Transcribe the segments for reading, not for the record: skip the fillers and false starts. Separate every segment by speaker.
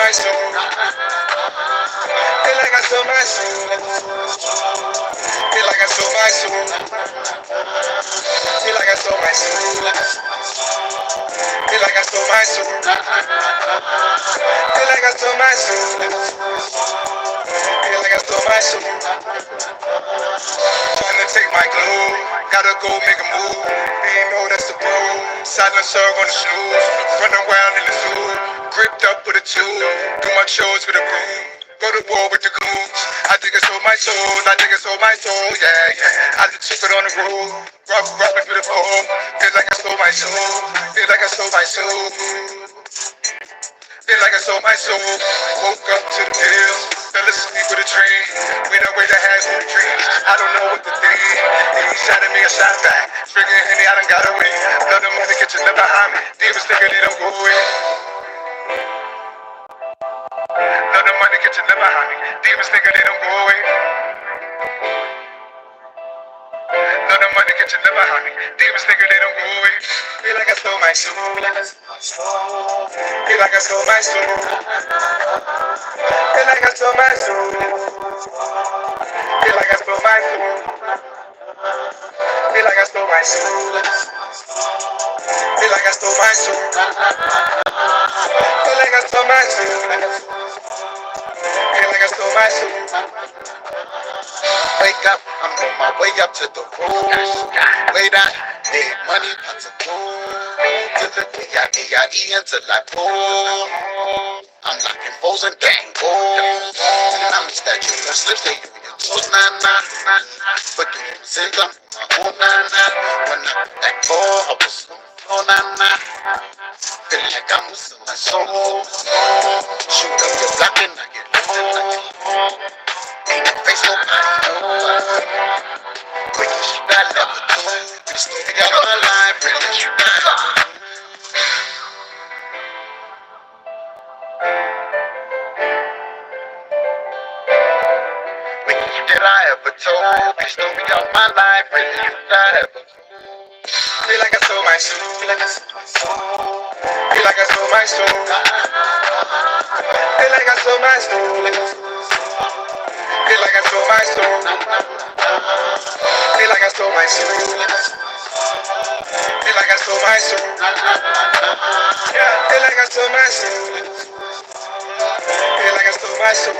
Speaker 1: my soul. Feel like I stole my soul. Feel like I stole my soul. Feel like I stole my soul. Feel like I stole my soul. Feel like I stole my soul. Feel like I stole my soul. Trying to take my glow. Gotta go make a move. Ain't know that's the bro. Silencer on the snooze. Run around in the zoo. Gripped up with a tube. Do my chores with a broom. Go to war with the goons. I think I sold my soul. I think I sold my soul. Yeah, yeah. I just took it on the road. Robbing for the phone. Feel like I stole my soul. Feel like I stole my soul. Feel like I sold my soul. Woke up to the pills. Fell asleep with a dream. We done way to have good dreams. I don't know what to think. He shot at me, I shot back. Drinking Henny, I done got away. Love the money, get your love behind me. Demons thinking they don't go away. Love the money, get your love behind me. Demons thinking they don't go away. Love the money, get your love behind me. Demons thinking they don't go away. Feel like I stole my soul. Feel like I stole my soul. Feel like I stole my soul. Feel like I stole my soul. Feel like I stole my soul. Feel like I stole my soul. Feel like I stole my soul. Feel like I stole my soul. Wake up, I'm on my way up to the road. Way down, need money, lots of gold. To the D-I-E until I pull. I'm knocking foes and gang goals. And I'm a statue of slips, they give me a toes, nah. But you send them, oh, nah. When I put that ball, I was oh, nah. Feel like I'm losing my soul. Shoot up your block and I get home. Ain't no face, nobody knows. Quick as shit, I never do. You still got my life, really, you die. That I ever told. The story of my life, really, you die. Feel like I stole my soul. Feel like I stole my soul. Feel like I stole my soul. Feel like I stole my soul. Feel like I stole my soul. Feel like I stole my soul. Feel like I stole my soul. Yeah, feel like I stole my soul. Feel like I stole my soul.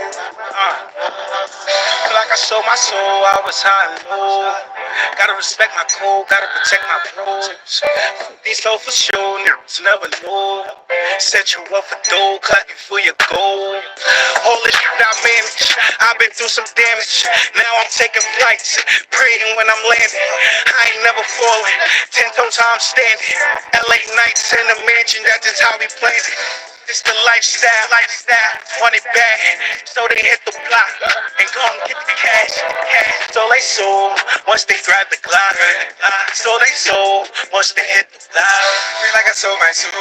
Speaker 1: Feel like I sold my soul. I was high and low. Gotta respect my code. Gotta protect my bros. These low for sure. Niggas never know. Set you up for dough. Cut you for your goal. All this shit I managed. I've been through some damage. Now I'm taking flights. Praying when I'm landing. I ain't never falling. 10 toes I'm standing. LA nights in the mansion. That's just how we planned it. This the lifestyle, want it bad, so they hit the block and go and get the cash. So they sold once they grab the Glock. So they sold once they hit the block. Feel like I sold my soul.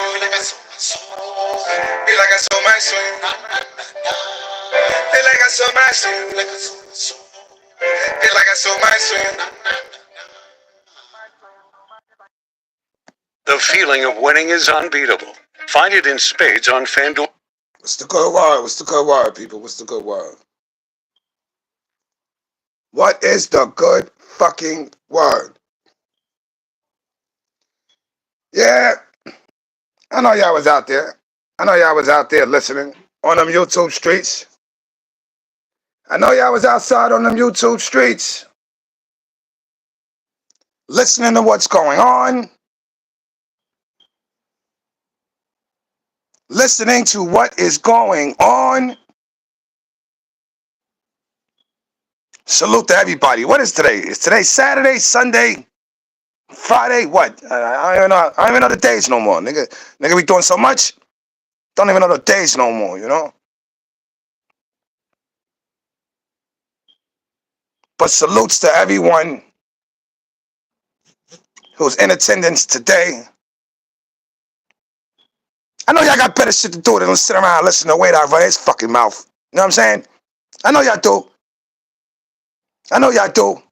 Speaker 1: Feel like I sold my soul. Feel like I sold my soul. Feel like I sold my soul.
Speaker 2: The feeling of winning is unbeatable. Find it in spades on FanDuel.
Speaker 3: What's the good word? What's the good word, people? What's the good word? What is the good fucking word? Yeah, I know y'all was out there. I know y'all was out there listening on them YouTube streets. I know y'all was outside on them YouTube streets listening to what's going on. Listening to what is going on. Salute to everybody. What is today? Is today Saturday, Sunday, Friday? What? I don't even know the days no more. Nigga, we doing so much. Don't even know the days no more, you know? But salutes to everyone who's in attendance today. I know y'all got better shit to do than sit around and listen to Wade out of his fucking mouth. You know what I'm saying? I know y'all do.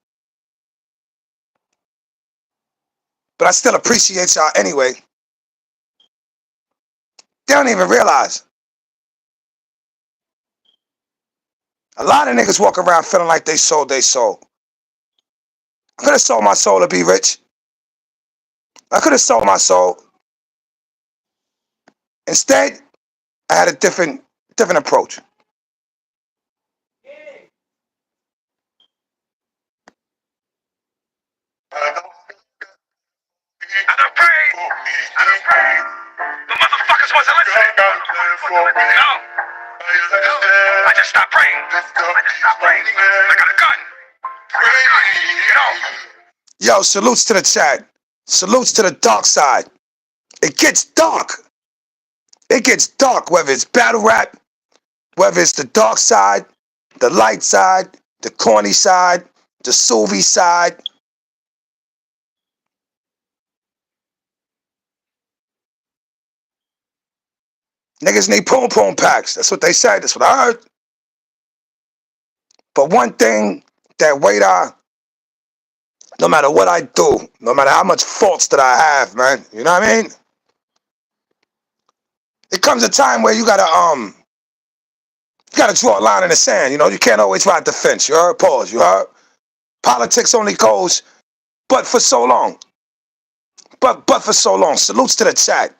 Speaker 3: But I still appreciate y'all anyway. They don't even realize A lot of niggas walk around feeling like they sold their soul. I could have sold my soul to be rich. I could have sold my soul. Instead, I had a different approach.
Speaker 1: I done prayed. I done prayed. But motherfuckers wasn't listening. No. I just stopped praying. I got a gun. Get off.
Speaker 3: Yo, salutes to the chat. Salutes to the dark side. It gets dark. It gets dark, whether it's battle rap, whether it's the dark side, the light side, the corny side, the Suvi side. Niggas need pom-pom packs. That's what they said. That's what I heard. But one thing that Radar, no matter what I do, no matter how much faults that I have, man, you know what I mean? It comes a time where you gotta draw a line in the sand. You know, you can't always ride the fence. You heard? Pause. You heard? Politics only goes, but for so long. But for so long. Salutes to the chat.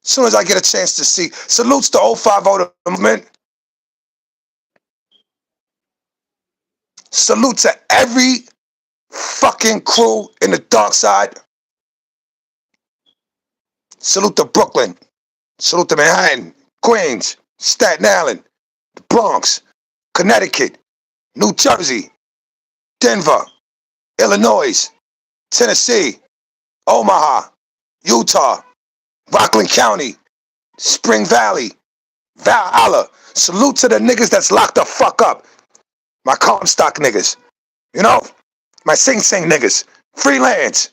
Speaker 3: As soon as I get a chance to see, salutes to 050 movement. Salute to every fucking crew in the dark side. Salute to Brooklyn. Salute to Manhattan, Queens, Staten Island, the Bronx, Connecticut, New Jersey, Denver, Illinois, Tennessee, Omaha, Utah, Rockland County, Spring Valley, Valhalla. Salute to the niggas that's locked the fuck up. My Comstock niggas. You know? My Sing Sing niggas. Freelance.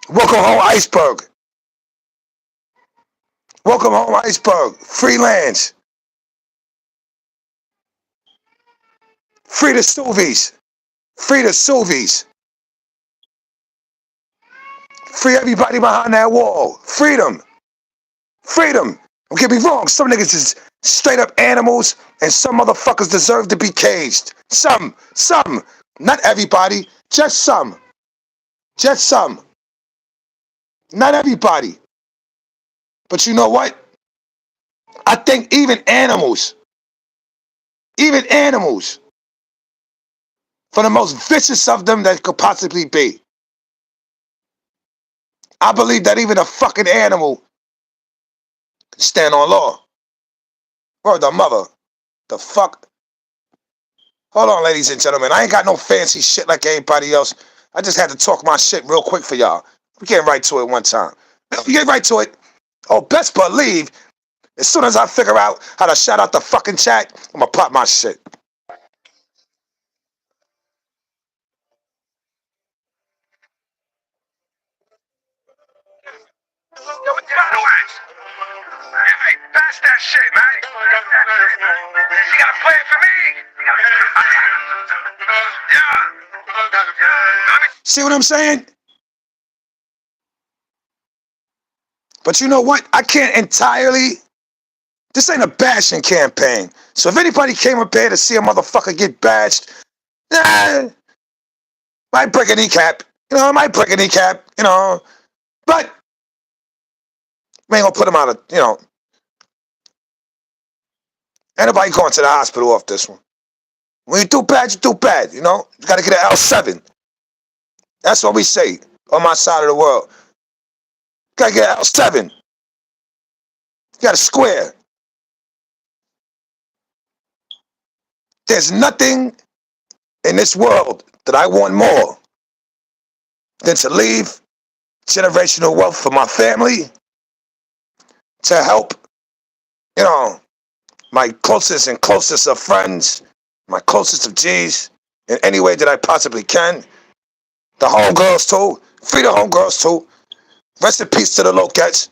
Speaker 3: Welcome home, Iceberg. Welcome home, Iceberg. Freelance. Free the Suvies. Free the Suvies. Free everybody behind that wall. Freedom. Freedom. Don't get me wrong. Some niggas is straight up animals, and some motherfuckers deserve to be caged. Some. Not everybody. Just some. Just some. Not everybody. But you know what? I think even animals, for the most vicious of them that could possibly be, I believe that even a fucking animal can stand on law. Word the mother. The fuck? Hold on, ladies and gentlemen. I ain't got no fancy shit like everybody else. I just had to talk my shit real quick for y'all. We get right to it one time. We get right to it. Oh, best believe, as soon as I figure out how to shout out the fucking chat, I'm gonna pop my shit.
Speaker 1: Yo, what you gotta watch? Hey, pass that shit, man. You got a plan for me? Yeah.
Speaker 3: See what I'm saying? But you know what? I can't entirely. This ain't a bashing campaign. So if anybody came up here to see a motherfucker get bashed, might break a kneecap. You know, I might break a kneecap, you know. But we ain't gonna put him out of, you know. Ain't nobody going to the hospital off this one. When you do bad, you do bad, you know. You gotta get an L7. That's what we say on my side of the world. You gotta get an L7. You gotta square. There's nothing in this world that I want more than to leave generational wealth for my family, to help, you know, my closest of friends, my closest of G's, in any way that I possibly can. The homegirls too. Free the homegirls too. Rest in peace to the Lokettes.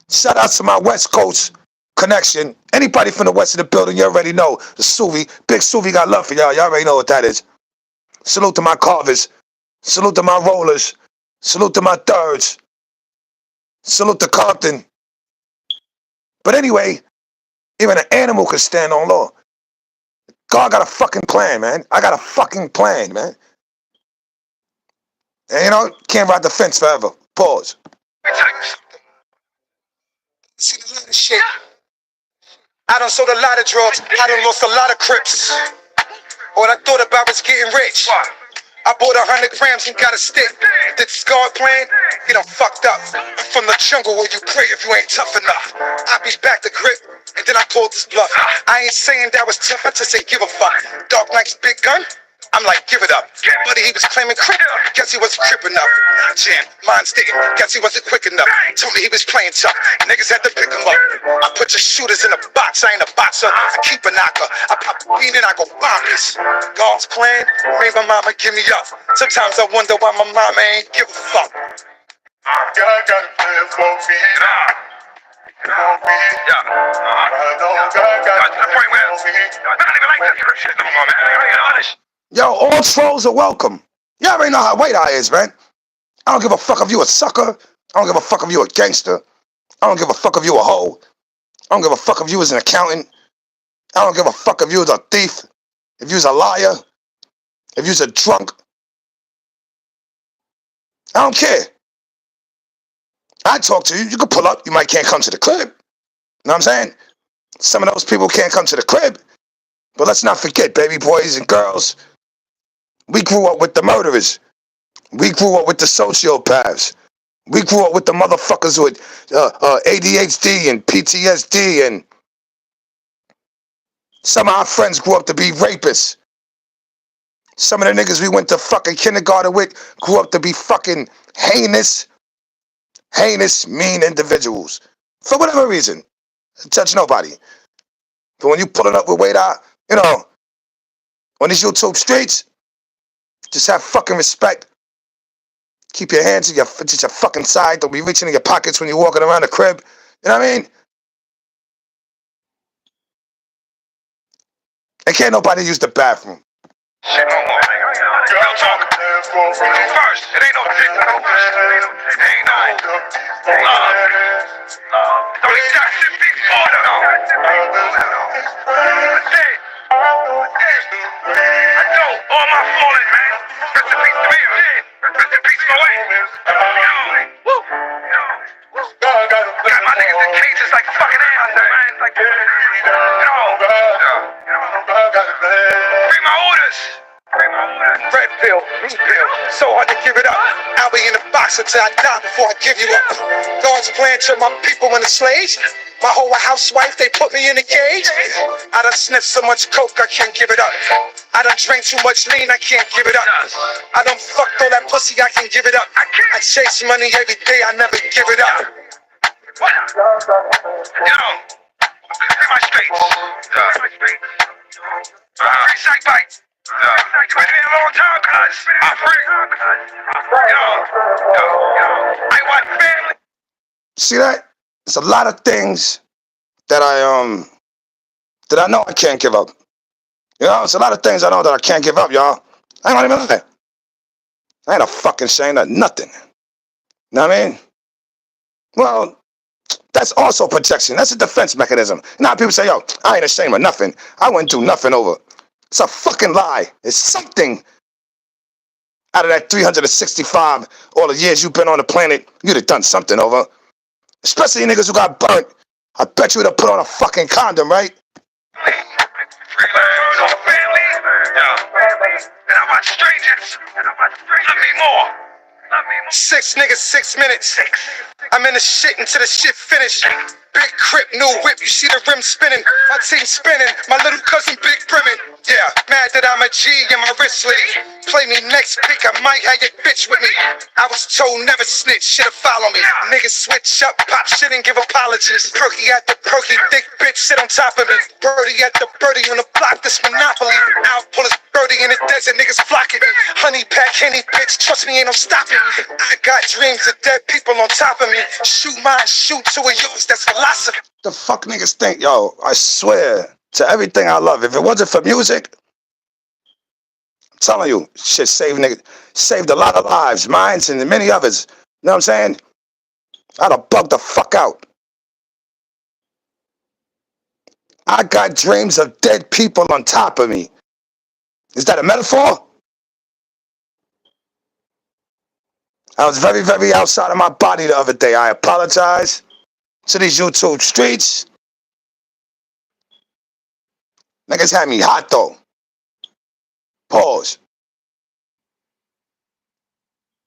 Speaker 3: Shout out to my West Coast connection. Anybody from the west of the building, you already know. The Suvi, Big Suvi got love for y'all. Y'all already know what that is. Salute to my Carvers. Salute to my Rollers. Salute to my Thirds. Salute to Compton. But anyway, even an animal can stand on law. God got a fucking plan, man. I got a fucking plan, man. And you know, can't ride the fence forever. Pause. See a lot of shit. I done sold a lot of drugs. I done lost a lot of crips. All I thought about was getting rich. I bought 100 grams and got a stick. Did Scar plan? He done fucked up. I'm from the jungle where you pray if you ain't tough enough. I be back to grip, and then I called this bluff. I ain't saying that was tough, I just say give a fuck. Dark Knight's big gun? I'm like, give it up. Buddy, he was claiming crip. Guess he wasn't crip enough. Jam, mine's sticking. Guess he wasn't quick enough. Told me he was playing tough. Niggas had to pick him up. I put your shooters in a box. I ain't a boxer. I keep a knocker. I pop a bean and I go bonkers. God's plan made my mama give me up. Sometimes I wonder why my mama ain't give a fuck. God got a plan for me. I know God got a plan for me. Yo, all trolls are welcome. You already know how white I is, man. I don't give a fuck if you a sucker. I don't give a fuck if you a gangster. I don't give a fuck if you a hoe. I don't give a fuck if you was an accountant. I don't give a fuck if you was a thief. If you was a liar. If you was a drunk. I don't care. I talk to you. You can pull up. You might can't come to the crib. You know what I'm saying? Some of those people can't come to the crib. But let's not forget, baby boys and girls. We grew up with the murderers. We grew up with the sociopaths. We grew up with the motherfuckers with ADHD and PTSD, and some of our friends grew up to be rapists. Some of the niggas we went to fucking kindergarten with grew up to be fucking heinous, mean individuals. For whatever reason. Touch nobody. But when you pulling up with weight out, you know, on these YouTube streets, just have fucking respect. Keep your hands to your fucking side. Don't be reaching in your pockets when you're walking around the crib. You know what I mean? And can't nobody use the bathroom.
Speaker 1: Shit no more. Real talk. First, it ain't no dick. It ain't no love. Don't let that shit be order. I know all my fallen, man. Rest in peace to me. Rest in peace, my way. Got my niggas in cages like fucking animals, man. Like, Bring my orders. Red pill, blue pill, so hard to give it up. I'll be in the box until I die before I give you up. God's plan to my people in the slaves. My whole housewife, they put me in a cage. I done sniffed so much coke, I can't give it up. I done drank too much lean, I can't give it up. I done fucked all that pussy, I can give it up. I chase money every day, I never give it up. Yo, free my streets. Free sack bites. You been here a long time, cuz. I'm free. I want family.
Speaker 3: See that? There's a lot of things that I know I can't give up. You know, it's a lot of things I know that I can't give up, y'all. I ain't even lie. I ain't a fucking ashamed of nothing. You know what I mean? Well, that's also protection. That's a defense mechanism. Now people say, yo, I ain't ashamed of nothing. I wouldn't do nothing over. It's a fucking lie. It's something out of that 365, all the years you've been on the planet, you'd have done something over. Especially niggas who got burnt. I bet you would have put on a fucking condom, right?
Speaker 1: And I want strangers. Love me more.
Speaker 3: 6 niggas, 6 minutes. I'm in the shit until the shit finish. Big crip, new whip, you see the rim spinning. My team spinning, my little cousin big brimming. Yeah, mad that I'm a G and my wrist litty. Play me next pick, I might have your bitch with me. I was told never snitch, shit'll follow me. Niggas switch up, pop shit and give apologies. Perky at the perky, thick bitch sit on top of me. Birdie at the birdie on the block, this monopoly. Out pull his birdie in the desert, niggas flocking me. Honey pack, Henny bitch, trust me, ain't no stopping me. I got dreams of dead people on top of me. Shoot mine, shoot two of yours, that's philosophy. The fuck niggas think, yo, I swear to everything I love, if it wasn't for music, I'm telling you, shit saved a lot of lives, mine and many others. You know what I'm saying? I'd have bugged the fuck out. I got dreams of dead people on top of me. Is that a metaphor? I was very, very outside of my body the other day. I apologize to these YouTube streets. Niggas had me hot though. Pause.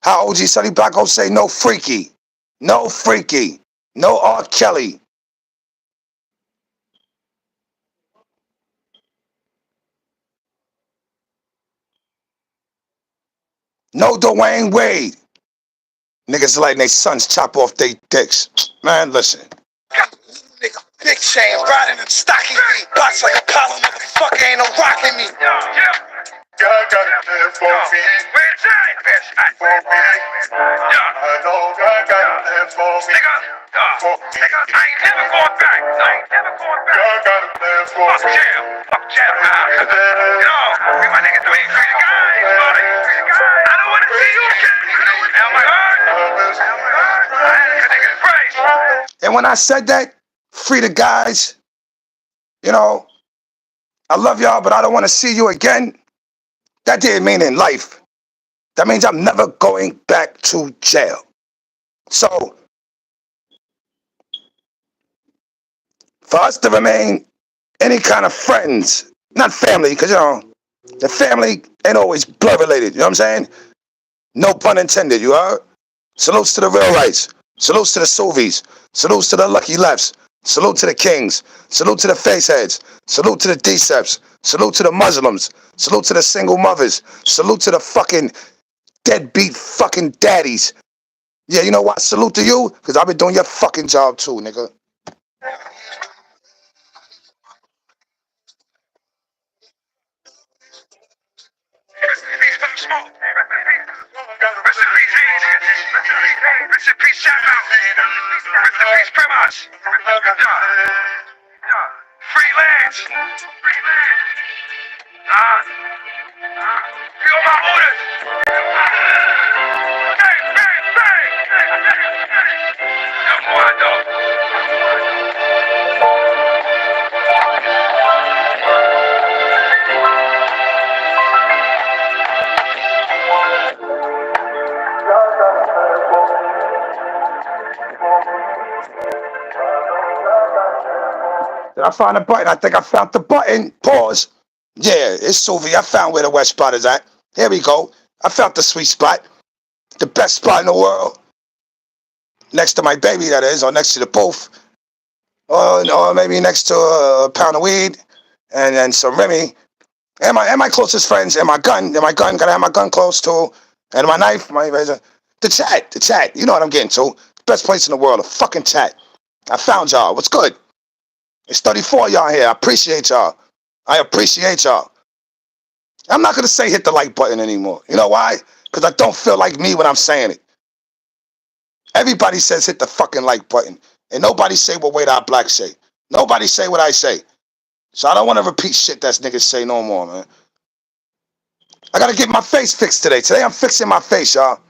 Speaker 3: How OG Sonny Blacko say no freaky. No freaky. No R. Kelly. No Dwayne Wade. Niggas letting their sons chop off their dicks. Man, listen. Nigga, big chain, riding in stocky feet. Box like a collar, motherfucker, ain't no rocking me.
Speaker 1: God got it there for me. For me. I know God got it there for me. For me. I ain't never going back. God got it there for me. Fuck jam. Yo, we my niggas doing free the guys, buddy. I don't want to see you again. Am I heard?
Speaker 3: And when I said that, free the guys, you know, I love y'all, but I don't want to see you again. That didn't mean in life. That means I'm never going back to jail. So, for us to remain any kind of friends, not family, because, you know, the family ain't always blood related, you know what I'm saying? No pun intended, you heard? Salutes to the real rights. Salutes to the Suvies. Salutes to the Lucky Lefts. Salute to the Kings. Salute to the Faceheads. Salute to the Deceps. Salute to the Muslims. Salute to the single mothers. Salute to the fucking deadbeat fucking daddies. Yeah, you know what? Salute to you, because I've been doing your fucking job too, nigga.
Speaker 1: Rest in peace, shout out. Rest in peace, Primas. Freelance. Feel my orders. Bang, bang, bang. Come on, dog.
Speaker 3: Did I find a button? I think I found the button. Pause. Yeah, it's Suvi. I found where the wet spot is at. Here we go. I found the sweet spot. The best spot in the world. Next to my baby, that is, or next to the booth. Or maybe next to a pound of weed and then some Remy. And my closest friends, and my gun. Gotta have my gun close to. And my knife, my razor. The chat. You know what I'm getting to. Best place in the world, the fucking chat. I found y'all. What's good? It's 34 of y'all here. I appreciate y'all. I'm not going to say hit the like button anymore. You know why? Because I don't feel like me when I'm saying it. Everybody says hit the fucking like button. And nobody say what Wade Our Black say. Nobody say what I say. So I don't want to repeat shit that niggas say no more, man. I got to get my face fixed today. Today I'm fixing my face, y'all.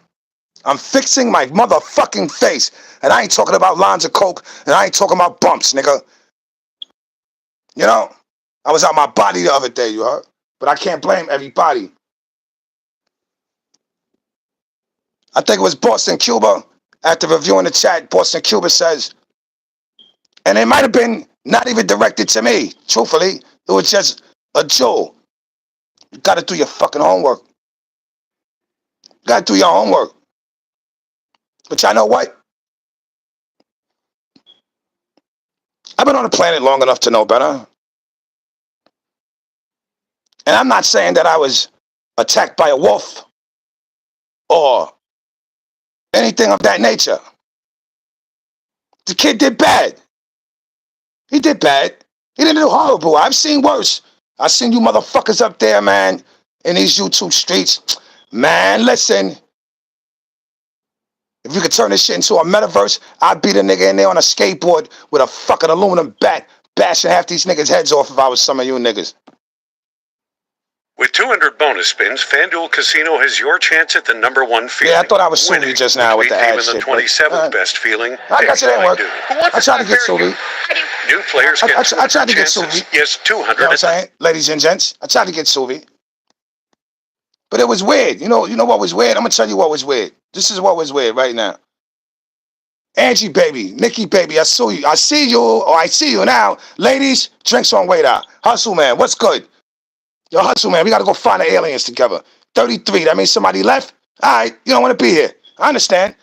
Speaker 3: I'm fixing my motherfucking face. And I ain't talking about lines of coke. And I ain't talking about bumps, nigga. You know, I was out my body the other day, you heard? But I can't blame everybody. I think it was Boston Cuba. After reviewing the chat, Boston Cuba says, and it might have been not even directed to me, truthfully. It was just a jewel. You got to do your fucking homework. But y'all know what? I've been on the planet long enough to know better. And I'm not saying that I was attacked by a wolf or anything of that nature. The kid did bad. He did bad. He didn't do horrible. I've seen worse. I've seen you motherfuckers up there, man, in these YouTube streets. Man, listen. If you could turn this shit into a metaverse, I'd beat a nigga in there on a skateboard with a fucking aluminum bat, bashing half these niggas' heads off if I was some of you niggas.
Speaker 2: With 200 bonus spins, FanDuel Casino has your chance at the #1 feeling.
Speaker 3: Yeah, I thought I was Suvi just now with the ad
Speaker 2: even
Speaker 3: shit.
Speaker 2: the 27th best feeling.
Speaker 3: I guess it didn't work. I tried to get Suvi.
Speaker 2: New players get
Speaker 3: I tried to get
Speaker 2: chances.
Speaker 3: Suvi.
Speaker 2: Yes, 200.
Speaker 3: You know what I'm saying? Ladies and gents, I tried to get Suvi. But it was weird. You know what was weird? I'm going to tell you what was weird. This is what was weird right now. Angie, baby, Nikki, baby, I saw you. I see you, or I see you now. Ladies, drinks on way out. Hustle, man. What's good? Yo, hustle, man. We got to go find the aliens together. 33. That means somebody left? All right. You don't want to be here. I understand.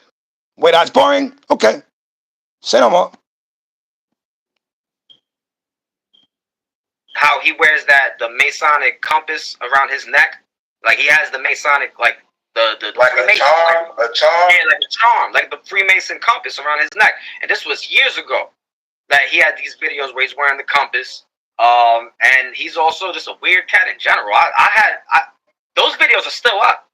Speaker 3: Wait, that's boring? Okay. Say no more.
Speaker 4: How he wears the Masonic compass around his neck. Like he has the Masonic, like the
Speaker 5: like a charm,
Speaker 4: Yeah, like a charm, like the Freemason compass around his neck. And this was years ago that he had these videos where he's wearing the compass. And he's also just a weird cat in general. Those videos are still up.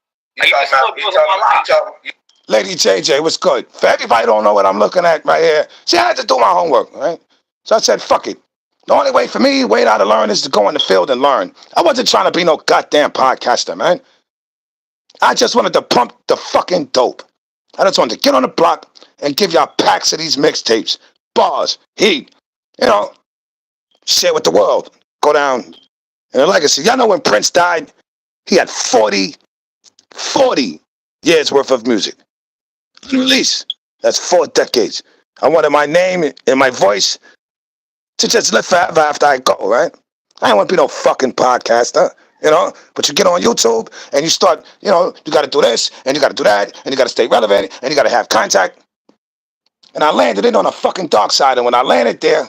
Speaker 3: Lady JJ, what's good? For everybody don't know what I'm looking at right here. See, I had to do my homework, right? So I said, fuck it. The only way for me, way out to learn, is to go in the field and learn. I wasn't trying to be no goddamn podcaster, man. I just wanted to pump the fucking dope. I just wanted to get on the block and give y'all packs of these mixtapes, bars, heat, share with the world. Go down in the legacy. Y'all know when Prince died, he had 40 years worth of music. Unreleased. That's 4 decades. I wanted my name and my voice to just live forever after I go, right? I don't want to be no fucking podcaster. But you get on YouTube and you start, you got to do this and you got to do that and you got to stay relevant and you got to have contact. And I landed in on a fucking dark side. And when I landed there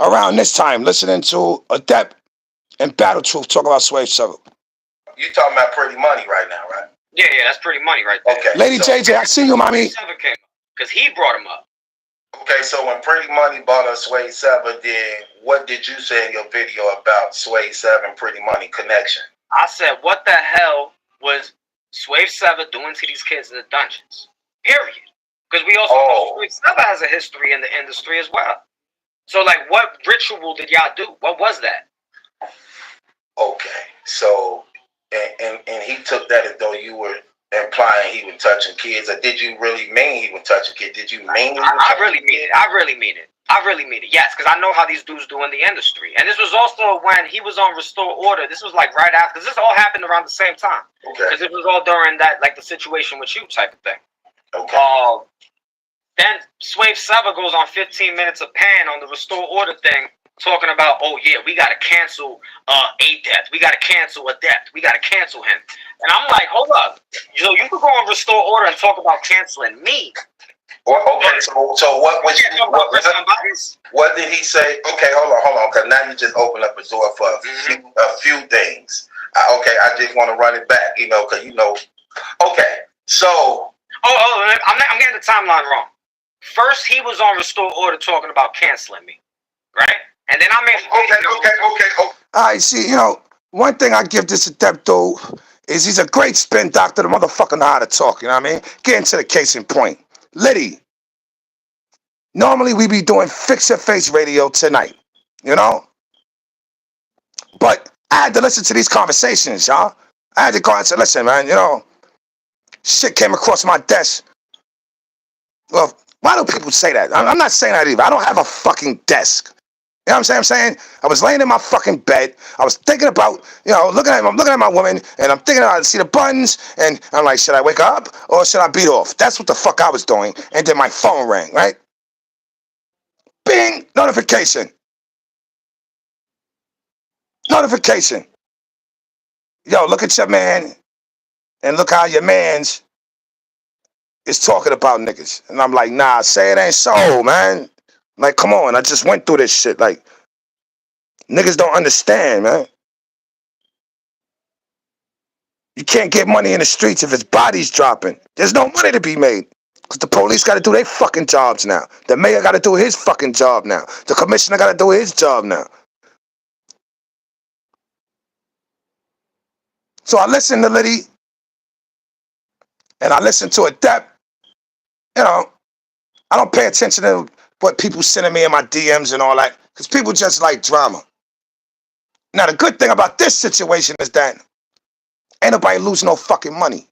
Speaker 3: around this time, listening to Adept and Battle Truth talk about Swave Circle.
Speaker 5: You talking about Pretty Money right now, right?
Speaker 4: Yeah, that's Pretty Money right there.
Speaker 5: Okay.
Speaker 3: Lady JJ, I see you, mommy.
Speaker 4: Because he brought him up.
Speaker 5: Okay, so when Pretty Money bought us Sway 7, then what did you say in your video about Sway 7 Pretty Money connection?
Speaker 4: I said, what the hell was Swave 7 doing to these kids in the dungeons? Period. Because we also know Swave 7 has a history in the industry as well. So, like, what ritual did y'all do? What was that?
Speaker 5: Okay, so, and he took that as though you were implying he was touching kids, or did you really mean he was touching kids? Did you mean it?
Speaker 4: I really mean it. I really mean it. Yes, because I know how these dudes do in the industry. And this was also when he was on Restore Order. This was like right after. This all happened around the same time.
Speaker 5: Okay.
Speaker 4: Because it was all during that, like the situation with you type of thing.
Speaker 5: Okay.
Speaker 4: Then Swave 7 goes on 15 minutes of Pan on the Restore Order thing, talking about, oh yeah, we gotta cancel Adept. We gotta cancel Adept. We gotta cancel him. And I'm like, hold up. You could go on Restore Order and talk about canceling me.
Speaker 5: Okay, so what was what did he say? Okay, hold on, because now you just open up a door for a few things. I just want to run it back, because Okay, so
Speaker 4: I'm getting the timeline wrong. First, he was on Restore Order talking about canceling me, right? And then I made
Speaker 3: okay. All right, see, one thing I give this Adepto is he's a great spin doctor. The motherfucker know how to talk, you know what I mean? Getting to the case in point. Liddy, normally we be doing Fix Your Face radio tonight, But I had to listen to these conversations, y'all. I had to go and say, listen, man, shit came across my desk. Well, why do people say that? I'm not saying that either. I don't have a fucking desk. You know what I'm saying? I was laying in my fucking bed. I was thinking about, I'm looking at my woman, and I'm thinking I see the buttons, and I'm like, should I wake up or should I beat off? That's what the fuck I was doing. And then my phone rang, right? Bing, notification. Yo, look at your man, and look how your man's is talking about niggas. And I'm like, nah, say it ain't so, man. Like, come on, I just went through this shit. Like, niggas don't understand, man. You can't get money in the streets if his body's dropping. There's no money to be made. Because the police got to do their fucking jobs now. The mayor got to do his fucking job now. The commissioner got to do his job now. So I listened to Liddy. And I listened to Adept. I don't pay attention to what people sending me in my DMs and all that. Because people just like drama. Now, the good thing about this situation is that ain't nobody losing no fucking money.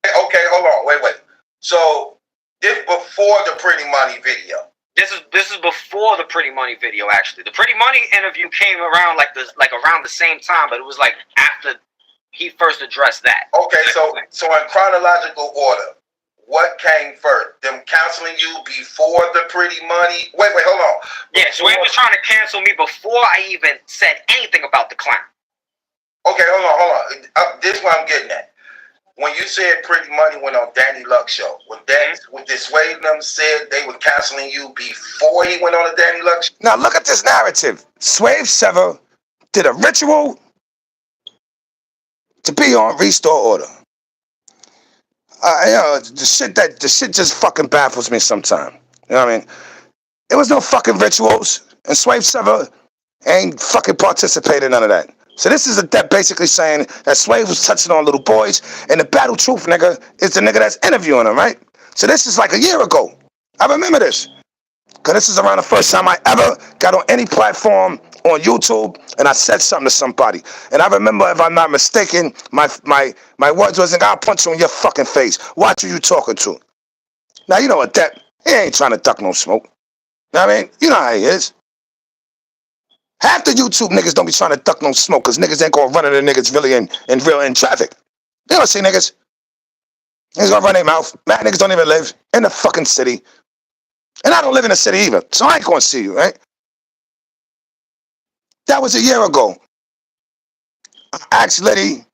Speaker 5: Okay, hold on, wait. So this before the Pretty Money video.
Speaker 4: This is before the Pretty Money video. Actually, the Pretty Money interview came around around the same time, but it was like after he first addressed that.
Speaker 5: Okay, so in chronological order, what came first? Them canceling you before the Pretty Money? Wait, hold on.
Speaker 4: Yeah, so he was trying to cancel me before I even said anything about the clown.
Speaker 5: Okay, hold on. This is what I'm getting at. When you said Pretty Money went on Danny Luck show, when this way them said they were canceling you before he went on the Danny Luck show?
Speaker 3: Now look at this narrative. Swave Sever did a ritual to be on restore order. The shit just fucking baffles me sometimes. You know what I mean? There was no fucking rituals, and Swave Sever ain't fucking participated in none of that. So this is that basically saying that Swave was touching on little boys, and the Battle Truth nigga is the nigga that's interviewing him, right? So this is like a year ago. I remember this, because this is around the first time I ever got on any platform on YouTube, and I said something to somebody. And I remember, if I'm not mistaken, my words wasn't, I'll punch you in your fucking face. Watch who you talking to. Now, you know what that, he ain't trying to duck no smoke. You know what I mean? You know how he is. Half the YouTube niggas don't be trying to duck no smoke, because niggas ain't gonna run into niggas really in traffic. You don't see niggas. Niggas gonna run their mouth. Mad niggas don't even live in the fucking city. And I don't live in the city either, so I ain't gonna see you, right? That was a year ago. I asked Liddy.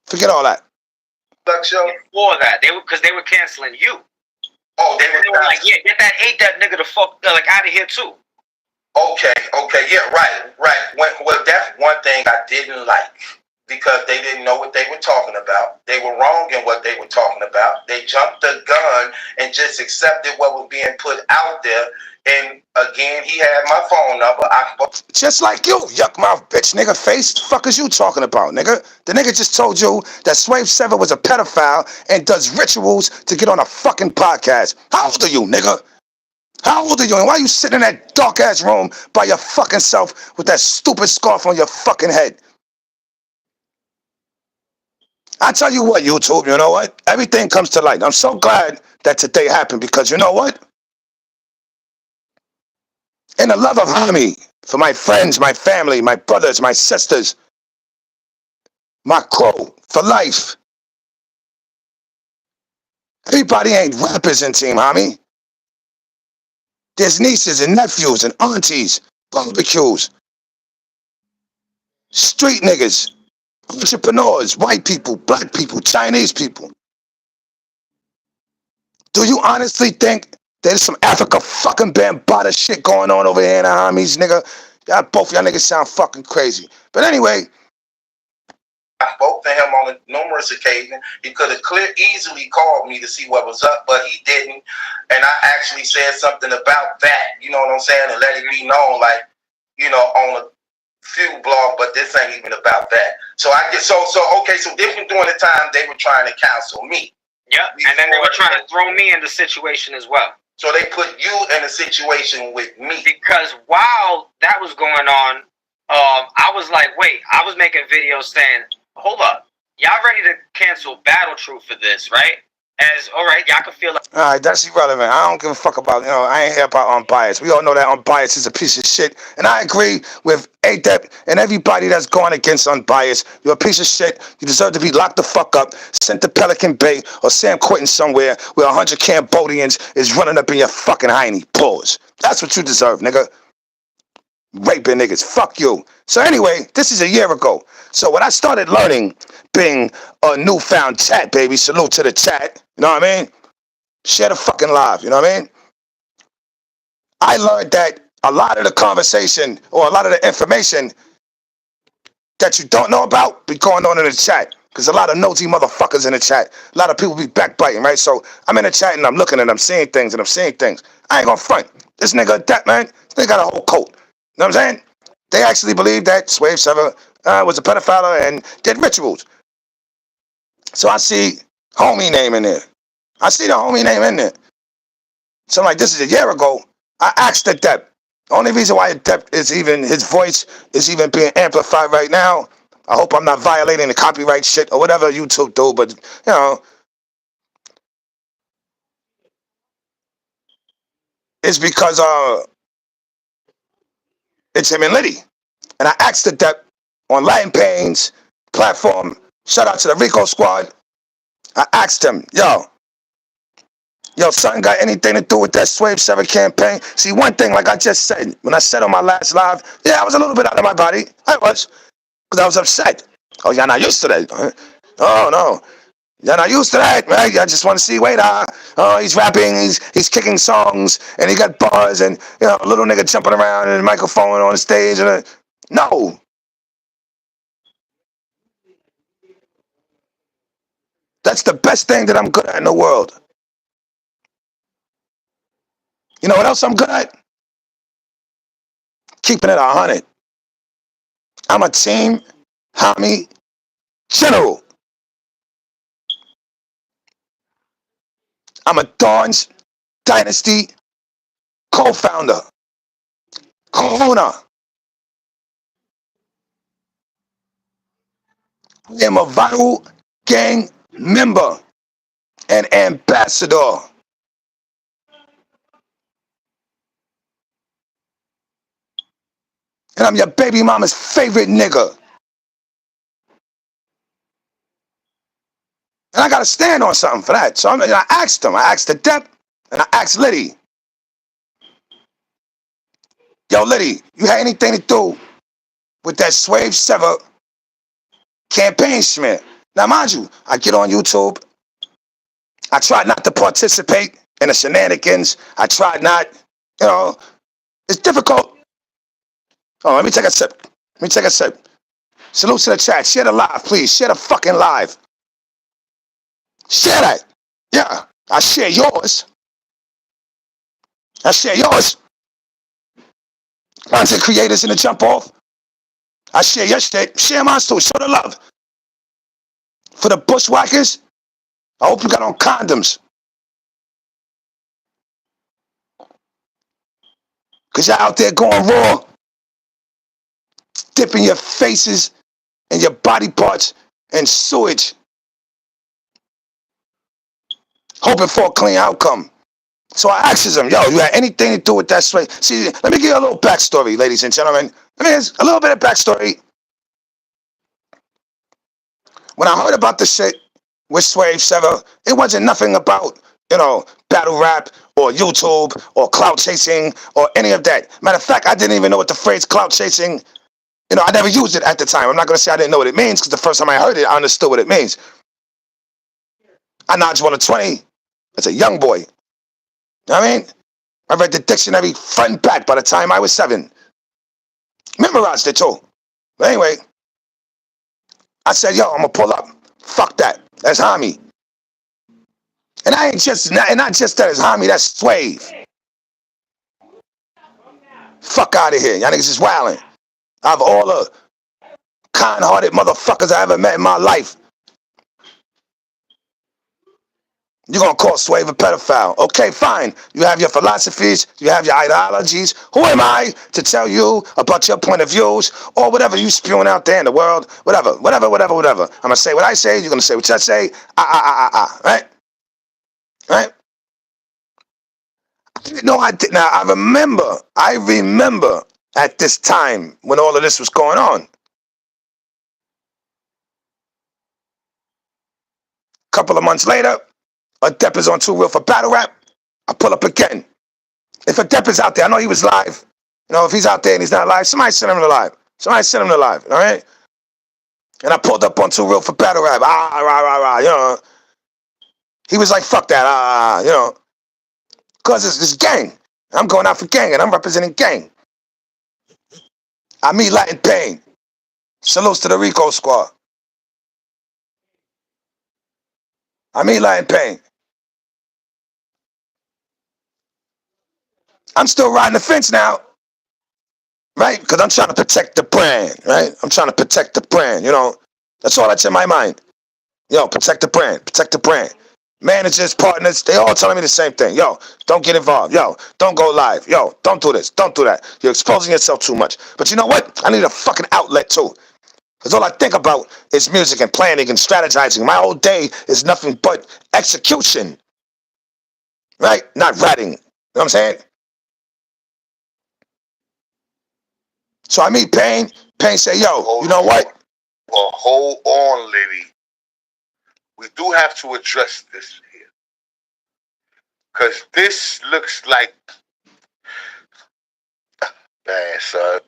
Speaker 3: Forget all that.
Speaker 5: Luck show?
Speaker 4: Before that, because they were canceling you.
Speaker 5: Oh, they were
Speaker 4: like, yeah, get that nigga the fuck out of here too.
Speaker 5: Okay, yeah, right. Well, that's one thing I didn't like, because they didn't know what they were talking about. They were wrong in what they were talking about. They jumped the gun and just accepted what was being put out there. And again, he had my phone number.
Speaker 3: Just like you, yuck mouth bitch nigga face. The fuck is you talking about, nigga? The nigga just told you that Swave Sever was a pedophile and does rituals to get on a fucking podcast. How old are you, nigga? How old are you? And why are you sitting in that dark ass room by your fucking self with that stupid scarf on your fucking head? I tell you what, YouTube, you know what? Everything comes to light. I'm so glad that today happened, because you know what? In the love of Hami, for my friends, my family, my brothers, my sisters, my crew, for life. Everybody ain't rappers in Team Hami. There's nieces and nephews and aunties, barbecues, street niggas, entrepreneurs, white people, black people, Chinese people. Do you honestly think there's some Africa fucking Bambaataa shit going on over here in the Hamis, nigga? Both of y'all niggas sound fucking crazy. But anyway,
Speaker 5: I spoke to him on numerous occasions. He could have easily called me to see what was up, but he didn't. And I actually said something about that, you know what I'm saying, and let it be known, like, you know, on a few blogs, but this ain't even about that. So I get so this was during the time they were trying to cancel me.
Speaker 4: Yep, and then they were trying to throw me in the situation as well.
Speaker 5: So they put you in a situation with me.
Speaker 4: Because while that was going on, I was like, wait, I was making videos saying, hold up, y'all ready to cancel Battle Truth for this, right? As, all right, y'all can feel like...
Speaker 3: All right, that's irrelevant. I don't give a fuck about, you know, I ain't here about unbiased. We all know that unbiased is a piece of shit. And I agree with ADEP and everybody that's going against unbiased. You're a piece of shit. You deserve to be locked the fuck up, sent to Pelican Bay or San Quentin somewhere where 100 Cambodians is running up in your fucking hiney. Pause. That's what you deserve, nigga. Raping niggas. Fuck you. So anyway, this is a year ago. So when I started learning, being a newfound chat, baby, salute to the chat, you know what I mean? Share the fucking live, you know what I mean? I learned that a lot of the conversation or a lot of the information that you don't know about be going on in the chat. Because a lot of nosy motherfuckers in the chat. A lot of people be backbiting, right? So I'm in the chat and I'm looking and I'm seeing things and I'm seeing things. I ain't gonna front. This nigga, that man, they got a whole cult. You know what I'm saying? They actually believe that Swave Sever was a pedophile and did rituals. So I see homie name in there. I see the homie name in there. So I'm like, this is a year ago. I asked the Deb, The only reason why his voice is even being amplified right now, I hope I'm not violating the copyright shit or whatever YouTube do, but you know, it's because it's him and Liddy. And I asked the Depp on Latin Pain's platform, shout out to the Rico Squad. I asked him, yo, son, got anything to do with that Swave 7 campaign? See, one thing, like I just said, when I said on my last live, yeah, I was a little bit out of my body. I was, because I was upset. Oh, y'all not used to that. Oh, no. Y'all not used to that, right? I just want to see, wait, oh, he's rapping, he's kicking songs, and he got bars, and, you know, a little nigga jumping around and a microphone on the stage. And no. That's the best thing that I'm good at in the world. You know what else I'm good at? Keeping it 100. I'm a team homie general. I'm a Dawns Dynasty co-founder, owner. I am a viral gang member and ambassador. And I'm your baby mama's favorite nigga. And I got to stand on something for that. So I asked him. I asked the Depp and I asked Liddy. Yo, Liddy, you had anything to do with that Swave 7 campaign smear? Now, mind you, I get on YouTube. I tried not to participate in the shenanigans. I tried not, you know, it's difficult. Oh, let me take a sip. Salute to the chat. Share the live, please. Share the fucking live. Share that. Yeah, I share yours. Content creators in the jump off. I share your shit. Share mine too. Show the love. For the bushwhackers, I hope you got on condoms. Because you're out there going raw. Dipping your faces and your body parts in sewage. Hoping for a clean outcome. So I asked him, yo, you had anything to do with that Swave? See, let me give you a little backstory, ladies and gentlemen. Here's a little bit of backstory. When I heard about the shit with Swave 7, it wasn't nothing about, you know, battle rap or YouTube or clout chasing or any of that. Matter of fact, I didn't even know what the phrase clout chasing, you know, I never used it at the time. I'm not going to say I didn't know what it means because the first time I heard it, I understood what it means. I notched 120 as a young boy. You know what I mean? I read the dictionary front and back by the time I was 7. Memorized it too. But anyway, I said, yo, I'm going to pull up. Fuck that. That's homie. And I ain't just, and not just that it's homie, that's Swave. Fuck out of here. Y'all niggas is wildin'. Out of all the kind-hearted motherfuckers I ever met in my life, you're gonna call Swave a pedophile. Okay, fine. You have your philosophies, you have your ideologies. Who am I to tell you about your point of views or whatever you spewing out there in the world? Whatever. I'm gonna say what I say, you're gonna say what I say. Right? Right? No, I did not. I remember at this time when all of this was going on. A couple of months later, a Depp is on Too Real for battle rap. I pull up again. If a Depp is out there, I know he was live. You know, if he's out there and he's not live, somebody send him to live. All right? And I pulled up on Too Real for battle rap. You know. He was like, fuck that, you know. Because it's this gang. I'm going out for gang and I'm representing gang. I meet Latin Pain. Salutes to the Rico Squad. I meet Latin Pain. I'm still riding the fence now. Right? Because I'm trying to protect the brand. Right? I'm trying to protect the brand. You know, that's all that's in my mind. Yo, protect the brand. managers, partners, they all telling me the same thing. Yo, don't get involved. Yo, don't go live. Yo, don't do this. Don't do that. You're exposing yourself too much. But you know what? I need a fucking outlet too. Because all I think about is music and planning and strategizing. My whole day is nothing but execution. Right? Not writing. You know what I'm saying? So I meet Payne. Payne say, yo, you know what?
Speaker 5: Well, hold on, lady. We do have to address this here. Because this looks like bad, son.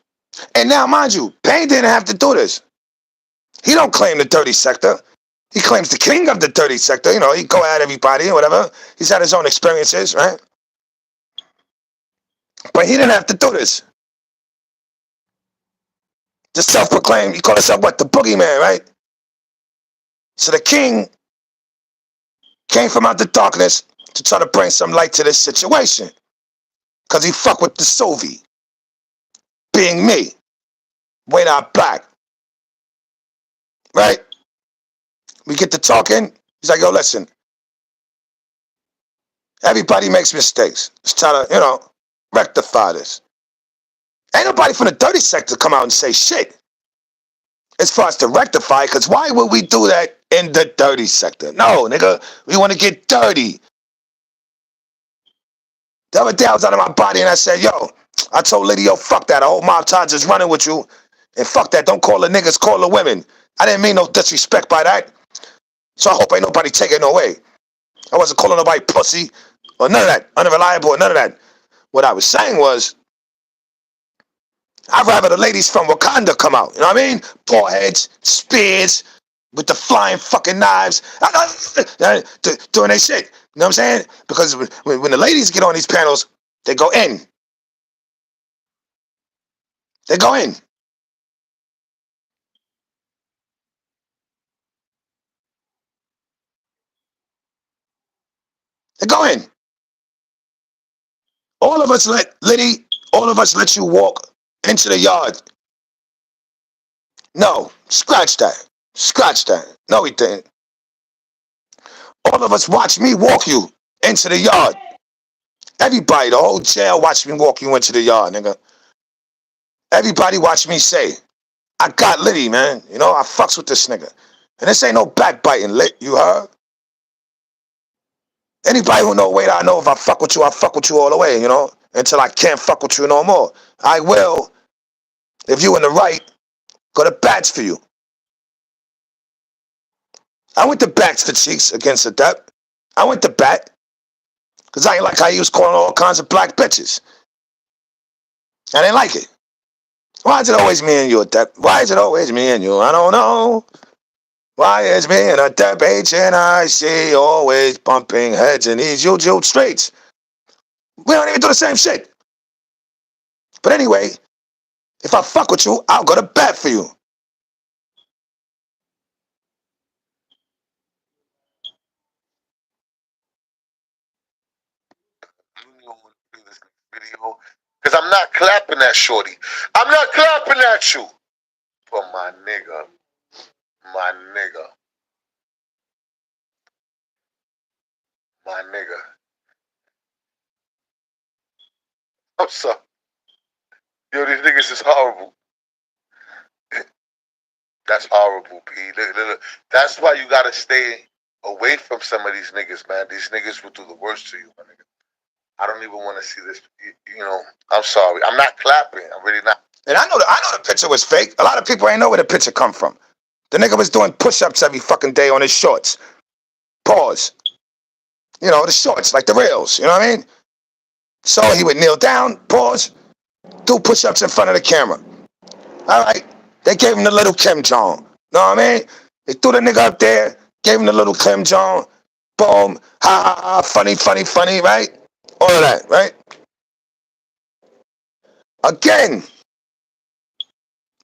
Speaker 3: And now, mind you, Payne didn't have to do this. He don't claim the dirty sector. He claims the king of the dirty sector. You know, he go at everybody and whatever. He's had his own experiences, right? But he didn't have to do this. Just self-proclaimed, he called himself what? The boogeyman, right? So the king came from out the darkness to try to bring some light to this situation. Because he fuck with the Soviet. Being me. Way not black. Right? We get to talking. He's like, yo, listen. Everybody makes mistakes. Let's try to, you know, rectify this. Ain't nobody from the dirty sector come out and say shit. As far as to rectify, because why would we do that in the dirty sector? No, nigga, we want to get dirty. The other day I was out of my body and I said, yo, I told Liddy, yo, fuck that. A whole mob charge is running with you. And fuck that. Don't call the niggas, call the women. I didn't mean no disrespect by that. So I hope ain't nobody taking it no way. I wasn't calling nobody pussy or none of that. Unreliable or none of that. What I was saying was, I'd rather the ladies from Wakanda come out. You know what I mean? Bald heads, spears, with the flying fucking knives, doing their shit. You know what I'm saying? Because when the ladies get on these panels, they go in. They go in. They go in. All of us let Liddy, all of us let you walk into the yard. No, scratch that. Scratch that. No, he didn't. All of us watch me walk you into the yard. Everybody, the whole jail watched me walk you into the yard, nigga. Everybody watched me say, I got Liddy, man. You know, I fucks with this nigga. And this ain't no backbiting, Lit, you heard? Anybody who know Wade, I know if I fuck with you all the way, you know? Until I can't fuck with you no more. I will, if you in the right, go to bats for you. I went to bats for cheeks against the Depp. I went to bat. Because I ain't like how he was calling all kinds of black bitches. I didn't like it. Why is it always me and you, Depp? Why is it always me and you? I don't know. Why is me and a Depp HNIC always bumping heads in these YouTube streets? We don't even do the same shit. But anyway, if I fuck with you, I'll go to bat for you.
Speaker 5: Because I'm not clapping at Shorty. I'm not clapping at you. For my nigga. My nigga. My nigga. I'm sorry. Yo, these niggas is horrible. That's horrible, P. Look. That's why you gotta stay away from some of these niggas, man. These niggas will do the worst to you, my nigga. I don't even want to see this. You know, I'm sorry. I'm not clapping. I'm really not.
Speaker 3: And I know the picture was fake. A lot of people ain't know where the picture come from. The nigga was doing push-ups every fucking day on his shorts. Pause. You know, the shorts, like the rails. You know what I mean? So he would kneel down, pause, do push-ups in front of the camera. All right. They gave him the little Kim Jong. Know what I mean? They threw the nigga up there, gave him the little Kim Jong. Boom. Ha ha ha. Funny, right? All of that, right? Again.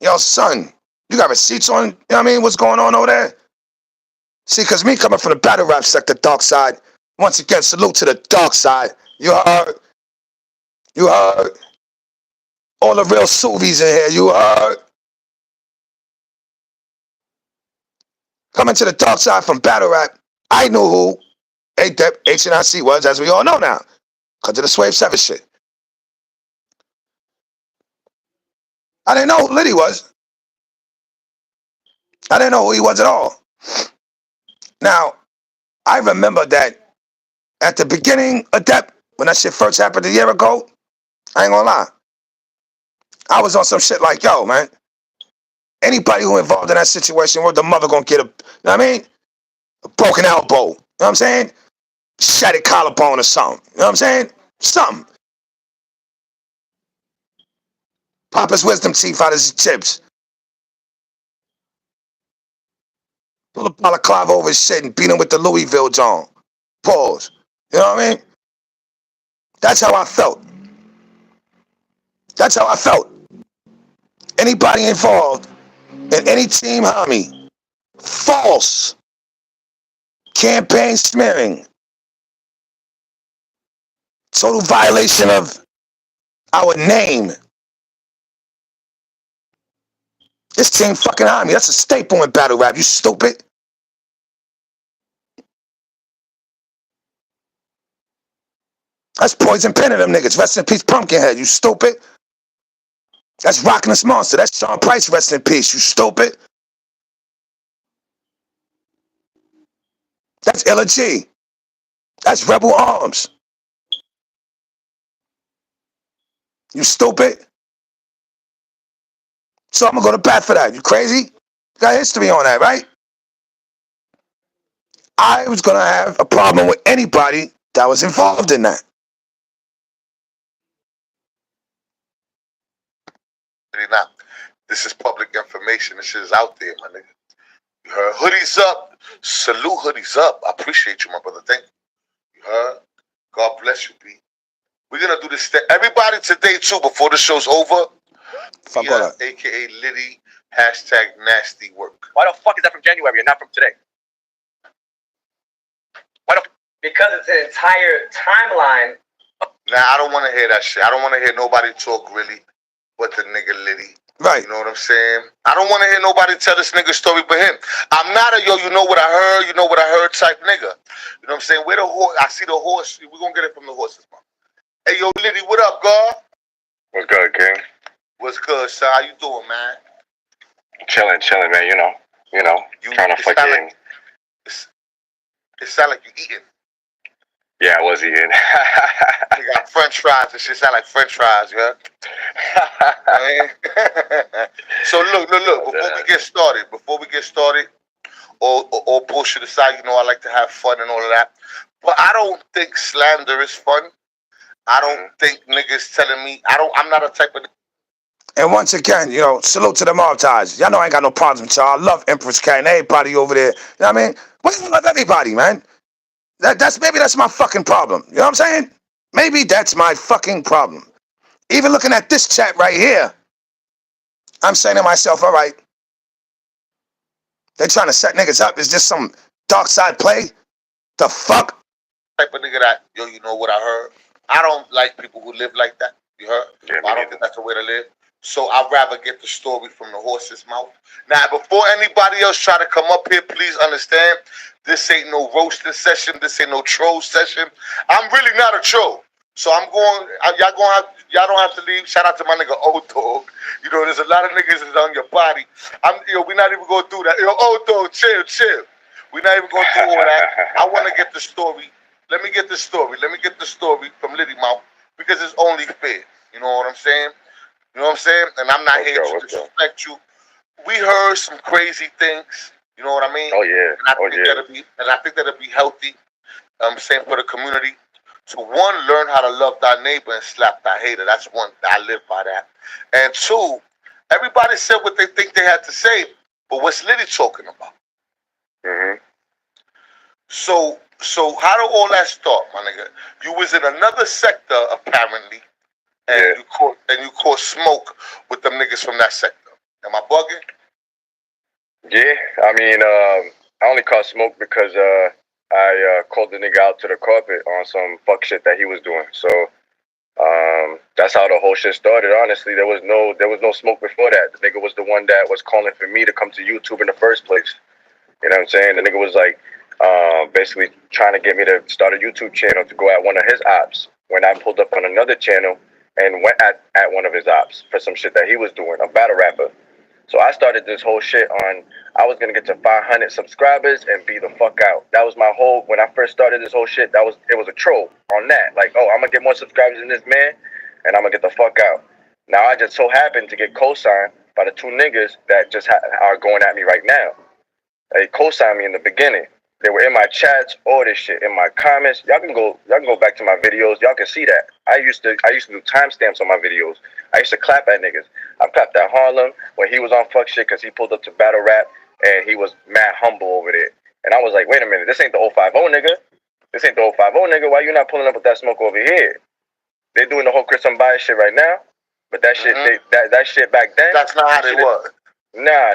Speaker 3: Yo, son, you got receipts on, you know what I mean? What's going on over there? See, because me coming from the battle rap sector, dark side, once again, salute to the dark side. You heard? You heard? All the real Suvies in here, you heard? Coming to the dark side from battle rap, I knew who. A-Dep, HNIC was, as we all know now, because of the Swave 7 shit. I didn't know who Liddy was. I didn't know who he was at all. Now, I remember that at the beginning of Dep, when that shit first happened a year ago, I ain't gonna lie. I was on some shit like, yo, man, anybody who involved in that situation, where the mother gonna get a, you know what I mean? A broken elbow. You know what I'm saying? Shattered collarbone or something. You know what I'm saying? Something. Pop his wisdom teeth out of his chips. Pull a balaclava over his shit and beat him with the Louisville John. Pause. You know what I mean? That's how I felt. That's how I felt. Anybody involved in any team homie, false campaign smearing, total violation of our name. This team fucking homie, that's a staple in battle rap, you stupid. That's Poison Pen of them niggas. Rest in peace, Pumpkinhead, you stupid. That's Rockin' This Monster. That's Sean Price, rest in peace, you stupid. That's Illa G. That's Rebel Arms. You stupid. So I'm gonna go to bat for that. You crazy? Got history on that, right? I was gonna have a problem with anybody that was involved in that.
Speaker 5: Not. This is public information. This shit is out there, my nigga. You heard? Hoodies up. Salute hoodies up. I appreciate you, my brother. Thank you. You heard? God bless you, B. We're gonna do this. Everybody today too, before the show's over.
Speaker 3: Fuck all that.
Speaker 5: AKA Liddy, hashtag nasty work.
Speaker 4: Why the fuck is that from January and not from today? Why the? Because it's an entire timeline.
Speaker 5: Now I don't want to hear that shit. I don't want to hear nobody talk really, but the nigga Liddy.
Speaker 3: Right.
Speaker 5: You know what I'm saying? I don't want to hear nobody tell this nigga story but him. I'm not a yo, you know what I heard, you know what I heard type nigga. You know what I'm saying? Where the horse? I see the horse. We're gonna get it from the horse's mouth. Hey yo, Liddy, what up, God?
Speaker 6: What's good, King?
Speaker 5: What's good, son? How you doing, man?
Speaker 6: Chilling, man. You know, trying to fucking.
Speaker 5: It sound like you eating.
Speaker 6: Yeah, I was eating.
Speaker 5: You got French fries and shit. Sound like French fries, yeah. So look. Before we get started, all bullshit aside, you know I like to have fun and all of that. But I don't think slander is fun. I don't think niggas telling me. I'm not a type of.
Speaker 3: And once again, you know, salute to the mob ties. Y'all know I ain't got no problems with y'all. I love Empress Cat and everybody over there. You know what I mean? We love everybody, man. Maybe that's my fucking problem. You know what I'm saying? Maybe that's my fucking problem. Even looking at this chat right here, I'm saying to myself, all right, they're trying to set niggas up. Is this some dark side play? The fuck?
Speaker 5: Type of nigga that, yo, you know what I heard? I don't like people who live like that. You heard?
Speaker 6: Yeah,
Speaker 5: I don't think that's the way to live. So I'd rather get the story from the horse's mouth. Now, before anybody else try to come up here, please understand, this ain't no roasting session. This ain't no troll session. I'm really not a troll. So I'm going, y'all don't have to leave. Shout out to my nigga Old Dog. You know, there's a lot of niggas that's on your body. We're not even going to do that. Yo, Old Dog, chill. We're not even going to do all that. I want to get the story. Let me get the story from Liddy Mouth because it's only fair. You know what I'm saying? You know what I'm saying? And I'm not here to disrespect you. We heard some crazy things. You know what I mean?
Speaker 6: Oh yeah.
Speaker 5: And I think that'll be healthy. I'm saying for the community to one, learn how to love thy neighbor and slap thy hater. That's one. I live by that. And two, everybody said what they think they had to say, but what's Liddy talking about?
Speaker 6: Mm-hmm.
Speaker 5: So how did all that start, my nigga? You was in another sector apparently, and you caught smoke with them niggas from that sector. Am I bugging?
Speaker 6: Yeah, I mean, I only caught smoke because I called the nigga out to the carpet on some fuck shit that he was doing. So that's how the whole shit started. Honestly, there was no smoke before that. The nigga was the one that was calling for me to come to YouTube in the first place. You know what I'm saying? The nigga was like, basically trying to get me to start a YouTube channel to go at one of his ops. When I pulled up on another channel and went at one of his ops for some shit that he was doing, a battle rapper. So I started this whole shit on, I was gonna get to 500 subscribers and be the fuck out. That was my whole, when I first started this whole shit, it was a troll on that. Like, oh, I'm gonna get more subscribers than this man and I'm gonna get the fuck out. Now I just so happened to get co-signed by the two niggas that just are going at me right now. They co-signed me in the beginning. They were in my chats, all this shit, in my comments. Y'all can go back to my videos. Y'all can see that. I used to do timestamps on my videos. I used to clap at niggas. I clapped at Harlem when he was on fuck shit because he pulled up to battle rap and he was mad humble over there. And I was like, wait a minute, this ain't the 050 nigga. This ain't the 050 nigga. Why you not pulling up with that smoke over here? They're doing the whole Chris Bias shit right now. But that shit, that shit back then.
Speaker 5: That's not how they was.
Speaker 6: Nah.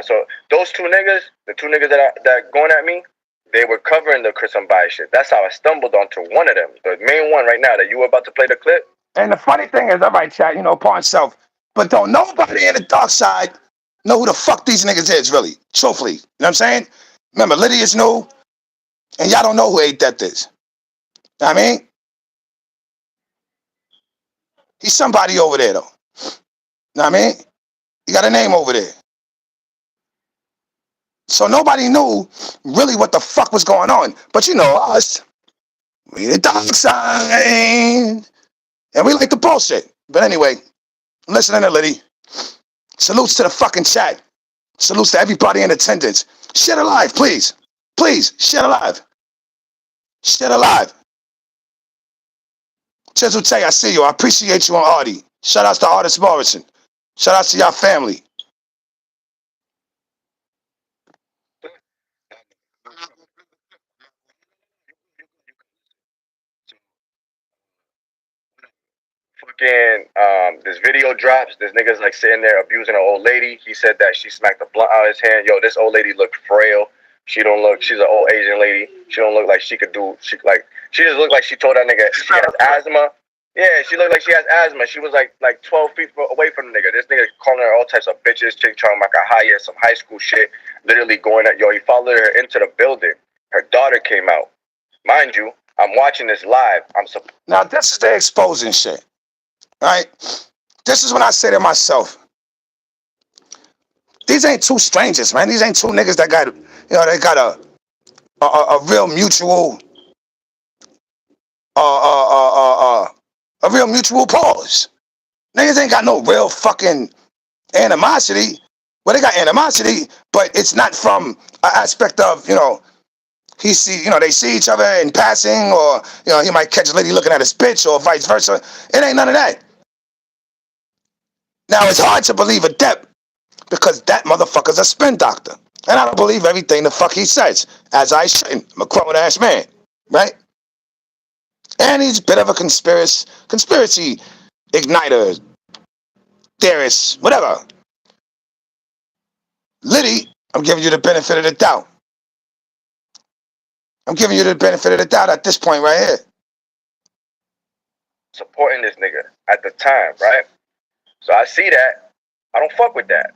Speaker 6: So those two niggas, the two niggas that going at me, they were covering the Chris Bias shit. That's how I stumbled onto one of them. The main one right now that you were about to play the clip.
Speaker 3: And the funny thing is, all right, chat, upon self, but don't nobody in the dark side know who the fuck these niggas is, really, truthfully. You know what I'm saying? Remember, Lydia's new, and y'all don't know who 8 Death is. You know what I mean? He's somebody over there, though. You know what I mean? He got a name over there. So nobody knew really what the fuck was going on. But us, we the dark side, and we like the bullshit. But anyway, I'm listening to Liddy. Salutes to the fucking chat. Salutes to everybody in attendance. Shit alive, please. Please, shit alive. Shit alive. Chesutay, I see you. I appreciate you on Artie. Shout outs to Artist Morrison. Shout outs to y'all family.
Speaker 6: Fucking this video drops. This nigga's like sitting there abusing an old lady. He said that she smacked a blunt out of his hand. Yo, this old lady looked frail. She's an old Asian lady. She don't look like she could do, she just looked like she told that nigga she has asthma. Yeah, she looked like she has asthma. She was like 12 feet away from the nigga. This nigga calling her all types of bitches, chick trying like a high some high school shit, literally going at, he followed her into the building. Her daughter came out. Mind you, I'm watching this live.
Speaker 3: Now, this is the exposing shit. Right? This is when I say to myself, these ain't two strangers, man. These ain't two niggas that got, they got a real mutual, a real mutual pause. Niggas ain't got no real fucking animosity. Well, they got animosity, but it's not from an aspect of, they see each other in passing, or, he might catch a lady looking at his bitch, or vice versa. It ain't none of that. Now, it's hard to believe a Depp because that motherfucker's a spin doctor. And I don't believe everything the fuck he says, as I shouldn't. I'm a grown-ass man, right? And he's a bit of a conspiracy igniter, theorist, whatever. Liddy, I'm giving you the benefit of the doubt. I'm giving you the benefit of the doubt at this point right here.
Speaker 6: Supporting this nigga at the time, right? So I see that. I don't fuck with that.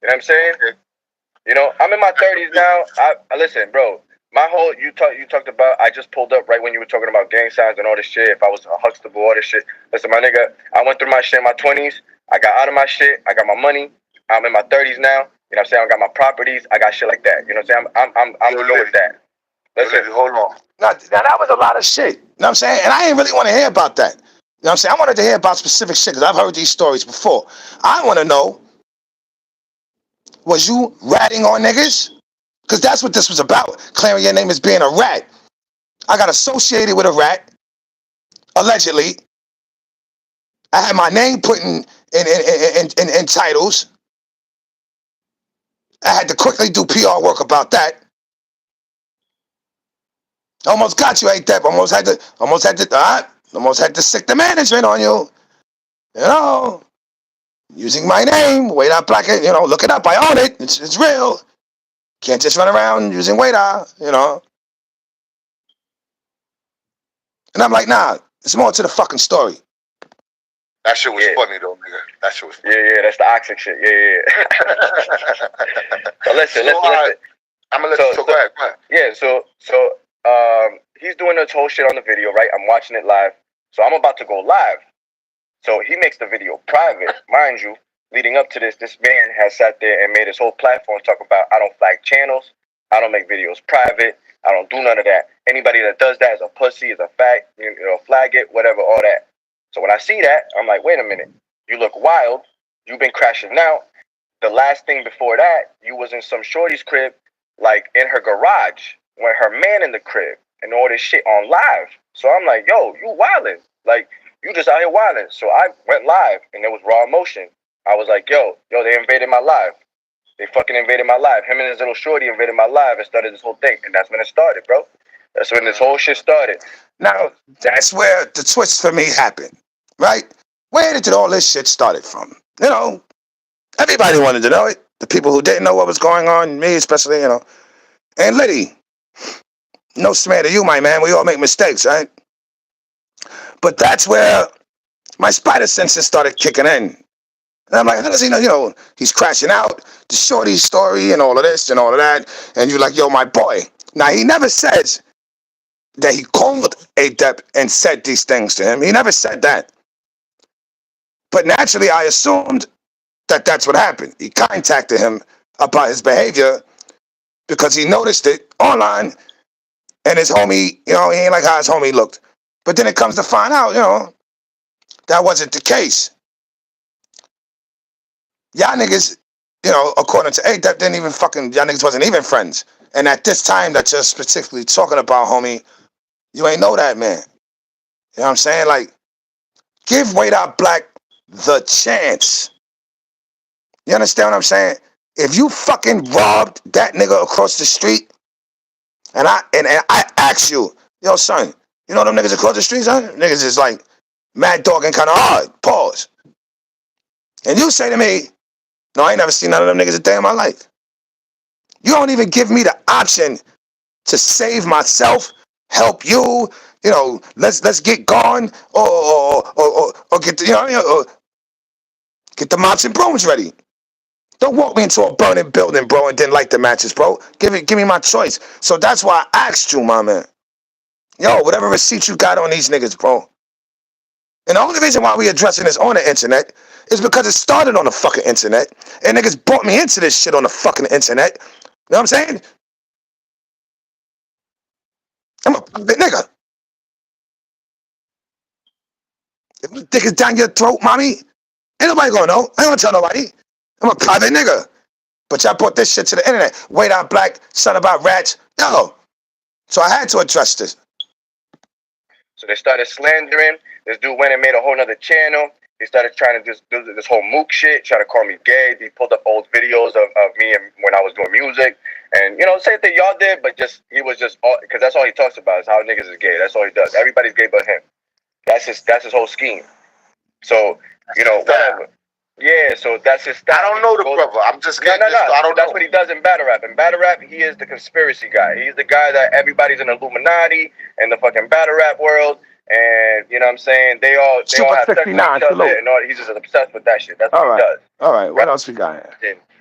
Speaker 6: You know what I'm saying? I'm in my 30s now. I listen, bro. My whole you talked about. I just pulled up right when you were talking about gang signs and all this shit. If I was a Huxtable, all this shit. Listen, my nigga. I went through my shit in my 20s. I got out of my shit. I got my money. I'm in my 30s now. You know what I'm saying? I got my properties. I got shit like that. You know what I'm saying? I'm good with that. Listen,
Speaker 5: hold on.
Speaker 3: Now that was a lot of shit. You know what I'm saying? And I didn't really want to hear about that. You know what I'm saying? I wanted to hear about specific shit because I've heard these stories before. I want to know, was you ratting on niggas? Because that's what this was about. Clearing your name as being a rat. I got associated with a rat, allegedly. I had my name put in titles. I had to quickly do PR work about that. Almost got you, 8 Depp. Almost had to sick the management on you. Using my name, Wait Out Black, look it up. I own it. It's real. Can't just run around using Wait Out, And I'm like, nah, it's more to the fucking story.
Speaker 5: That shit was funny though, nigga. That shit was funny.
Speaker 6: Yeah, that's the oxy shit. Yeah. So listen.
Speaker 5: I'm gonna let you go ahead.
Speaker 6: Yeah, so he's doing this whole shit on the video, right? I'm watching it live. So I'm about to go live. So he makes the video private, mind you. Leading up to this man has sat there and made his whole platform talk about, I don't flag channels, I don't make videos private, I don't do none of that. Anybody that does that is a pussy, is a fag, flag it, whatever, all that. So when I see that, I'm like, wait a minute, you look wild, you've been crashing out. The last thing before that, you was in some shorty's crib, like in her garage, with her man in the crib, and all this shit on live. So I'm like, yo, you wildin'. Like, you just out here wildin'. So I went live, and there was raw emotion. I was like, yo, they invaded my live. They fucking invaded my live. Him and his little shorty invaded my live and started this whole thing. And that's when it started, bro. That's when this whole shit started.
Speaker 3: Now, that's where the twist for me happened, right? Where did all this shit started from? You know, everybody wanted to know it. The people who didn't know what was going on, me especially, And Liddy, no smear to you, my man. We all make mistakes, right? But that's where my spider senses started kicking in. And I'm like, how does he know? He's crashing out, the shorty's story and all of this and all of that. And you're like, yo, my boy. Now, he never says that he called ADEP and said these things to him. He never said that. But naturally, I assumed that that's what happened. He contacted him about his behavior because he noticed it online, and his homie, he ain't like how his homie looked. But then it comes to find out, that wasn't the case. Y'all niggas, according to ADEP, didn't even y'all niggas wasn't even friends. And at this time that you're specifically talking about, homie, you ain't know that man. You know what I'm saying? Like, give Wade Out Black the chance. You understand what I'm saying? If you fucking robbed that nigga across the street, and I ask you, yo, son, you know them niggas across the street, son? Niggas is like mad dog and kind of hard. Pause. And you say to me, no, I ain't never seen none of them niggas a day in my life. You don't even give me the option to save myself, help you, let's get gone, or get the, get the mops and brooms ready. Don't walk me into a burning building, bro, and didn't like the matches, bro. Give me my choice. So that's why I asked you, my man. Yo, whatever receipt you got on these niggas, bro. And the only reason why we addressing this on the internet is because it started on the fucking internet, and niggas brought me into this shit on the fucking internet. You know what I'm saying? I'm a private nigga. If my dick is down your throat, mommy, ain't nobody gonna know. I ain't gonna tell nobody. I'm a private nigga. But y'all brought this shit to the internet. Wade Out Black, son about rats. Yo. So I had to address this.
Speaker 6: So they started slandering. This dude went and made a whole nother channel. He started trying to just do this whole mook shit, trying to call me gay. He pulled up old videos of me and when I was doing music. And, same thing y'all did, but he was just, because that's all he talks about is how niggas is gay. That's all he does. Everybody's gay but him. That's his whole scheme. So, whatever. Yeah, so that's his style.
Speaker 5: I don't know the brother. I'm just getting
Speaker 6: No.
Speaker 5: I don't
Speaker 6: that's
Speaker 5: know.
Speaker 6: What he does in battle rap. In battle rap, he is the conspiracy guy. He's the guy that everybody's in Illuminati in the fucking battle rap world. And you know what I'm saying? They all have sex with each other, and he's just obsessed with that shit. That's what he does.
Speaker 3: All right. What else we got?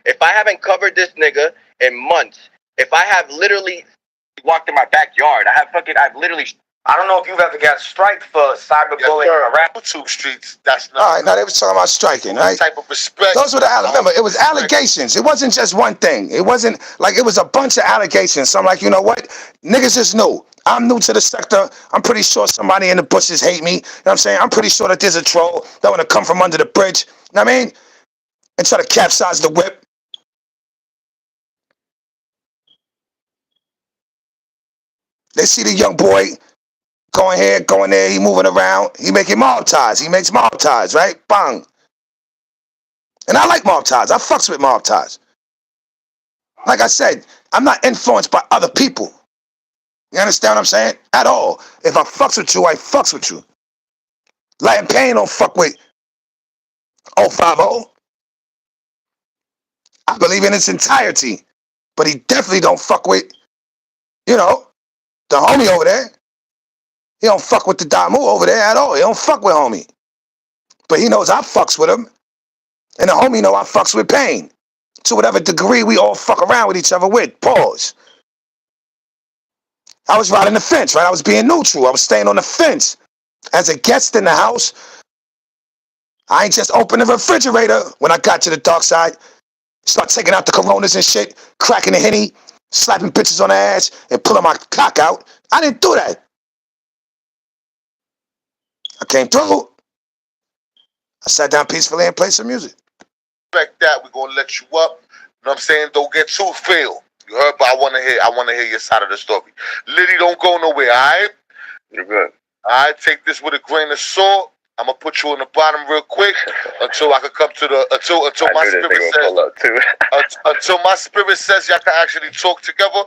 Speaker 6: If I haven't covered this nigga in months, if I have literally walked in my backyard, I've literally. I don't know if you've ever got striked for cyberbullying or rap.
Speaker 5: YouTube streets. That's not.
Speaker 3: All right. Now they was talking about striking, right?
Speaker 5: Type of respect.
Speaker 3: Those were remember, it was allegations. It wasn't just one thing. It wasn't like it was a bunch of allegations. So I'm like, you know what? Niggas is new. I'm new to the sector. I'm pretty sure somebody in the bushes hate me. You know what I'm saying? I'm pretty sure that there's a troll that want to come from under the bridge. You know what I mean? And try to capsize the whip. They see the young boy going here, going there. He moving around. He making mob ties. He makes mob ties, right? Bang. And I like mob ties. I fucks with mob ties. Like I said, I'm not influenced by other people. You understand what I'm saying? At all. If I fucks with you, I fucks with you. Latin Payne don't fuck with 050. I believe in its entirety. But he definitely don't fuck with, the homie over there. He don't fuck with the Damu over there at all. He don't fuck with homie. But he knows I fucks with him. And the homie know I fucks with Payne. to whatever degree we all fuck around with each other with. Pause. I was riding the fence, right? I was being neutral. I was staying on the fence. As a guest in the house, I ain't just opened the refrigerator when I got to the dark side. Start taking out the Coronas and shit, cracking the Henny, slapping bitches on the ass, and pulling my cock out. I didn't do that. I came through. I sat down peacefully and played some music.
Speaker 5: Respect that. We're gonna let you up. You know what I'm saying? Don't get too filled. You heard, but I wanna hear your side of the story. Liddy, don't go nowhere, alright?
Speaker 6: You're good.
Speaker 5: Alright, take this with a grain of salt. I'm gonna put you on the bottom real quick until I can come to the until my spirit says until my spirit says y'all can actually talk together.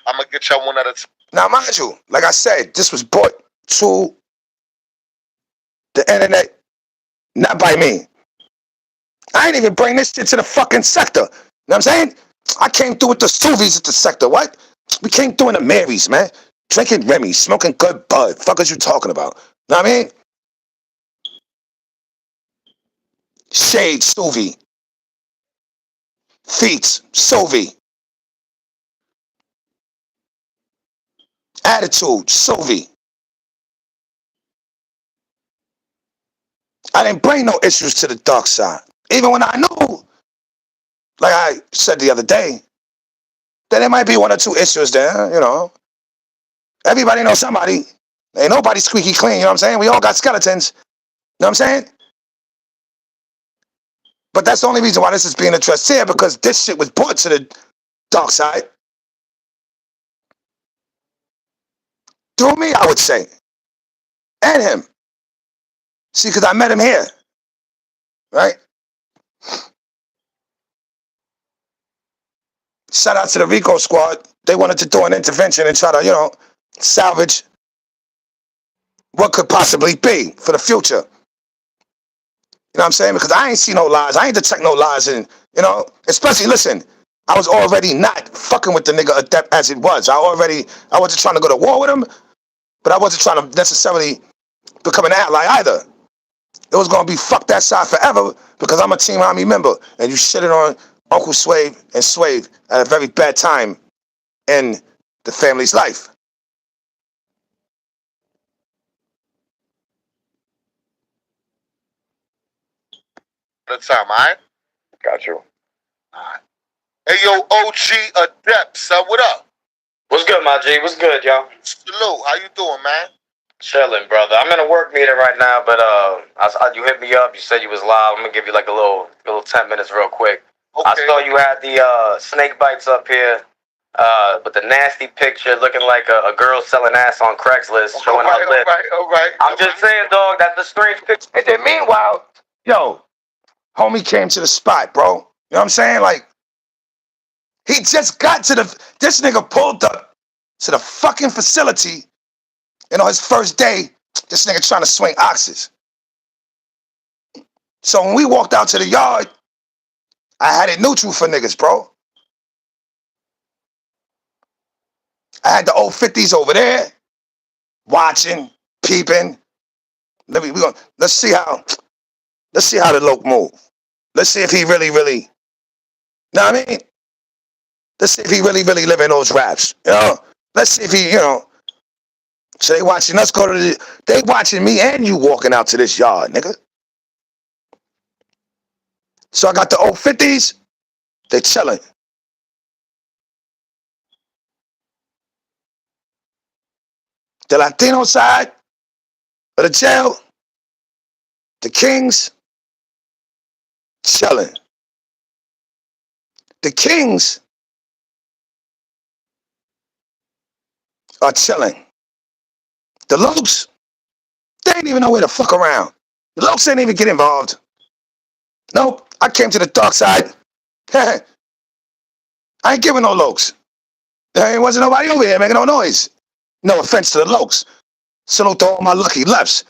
Speaker 5: I'm gonna get y'all one at a time.
Speaker 3: Now, mind you, like I said, this was brought to the internet, not by me. I ain't even bring this shit to the fucking sector. You know what I'm saying? I came through with the Suvies at the sector. What? We came through in the Marys, man. Drinking Remy, smoking good bud. Fuck is you talking about? Know what I mean? Shade, Suvi. Feet, Suvi. Attitude, Suvi. I didn't bring no issues to the dark side. Even when I knew, like I said the other day, that there might be one or two issues there, you know. Everybody knows somebody. Ain't nobody squeaky clean, you know what I'm saying? We all got skeletons. You know what I'm saying? But that's the only reason why this is being addressed here, because this shit was brought to the dark side. Through me, I would say. And him. See, because I met him here. Right? Shout out to the Rico squad. They wanted to do an intervention and try to, you know, salvage what could possibly be for the future. You know what I'm saying? Because I ain't see no lies. I ain't detect no lies. And, you know, especially, listen, I was already not fucking with the nigga adept as it was. I wasn't trying to go to war with him, but I wasn't trying to necessarily become an ally either. It was going to be fuck that side forever because I'm a Team Army member. And you shitted on Uncle Swave and Swave at a very bad time in the family's life.
Speaker 5: At a time, alright?
Speaker 6: Got you.
Speaker 5: Alright. Hey, yo, OG Adept, son, what up?
Speaker 4: What's good, my G? What's good, y'all?
Speaker 5: Salute. How you doing, man?
Speaker 4: Chilling, brother. I'm in a work meeting right now, but you hit me up. You said you was live. I'm gonna give you like a little 10 minutes real quick.
Speaker 5: Okay.
Speaker 4: I saw you had the snake bites up here, with the nasty picture looking like a girl selling ass on Craigslist, showing her lip.
Speaker 5: All right.
Speaker 4: I'm just saying, dog, that's a strange picture.
Speaker 3: And then meanwhile, yo, homie came to the spot, bro. You know what I'm saying? Like, he just got to this nigga pulled up to the fucking facility, and on his first day, this nigga trying to swing oxes. So when we walked out to the yard, I had it neutral for niggas, bro. I had the old 50s over there, watching, peeping. Let's see how the loc move. Let's see if he really, know what I mean? Let's see if he really living those raps. You know? Let's see if he, you know. So they watching us go to they watching me and you walking out to this yard, nigga. So I got the old 50s, they chilling. The Latino side of the jail, the Kings, chilling. The Kings are chilling. The Lokes, they ain't even know where to fuck around. The Lokes ain't even get involved. Nope, I came to the dark side. I ain't giving no Lokes. There ain't wasn't nobody over here making no noise. No offense to the Lokes. Salute to all my lucky lefts.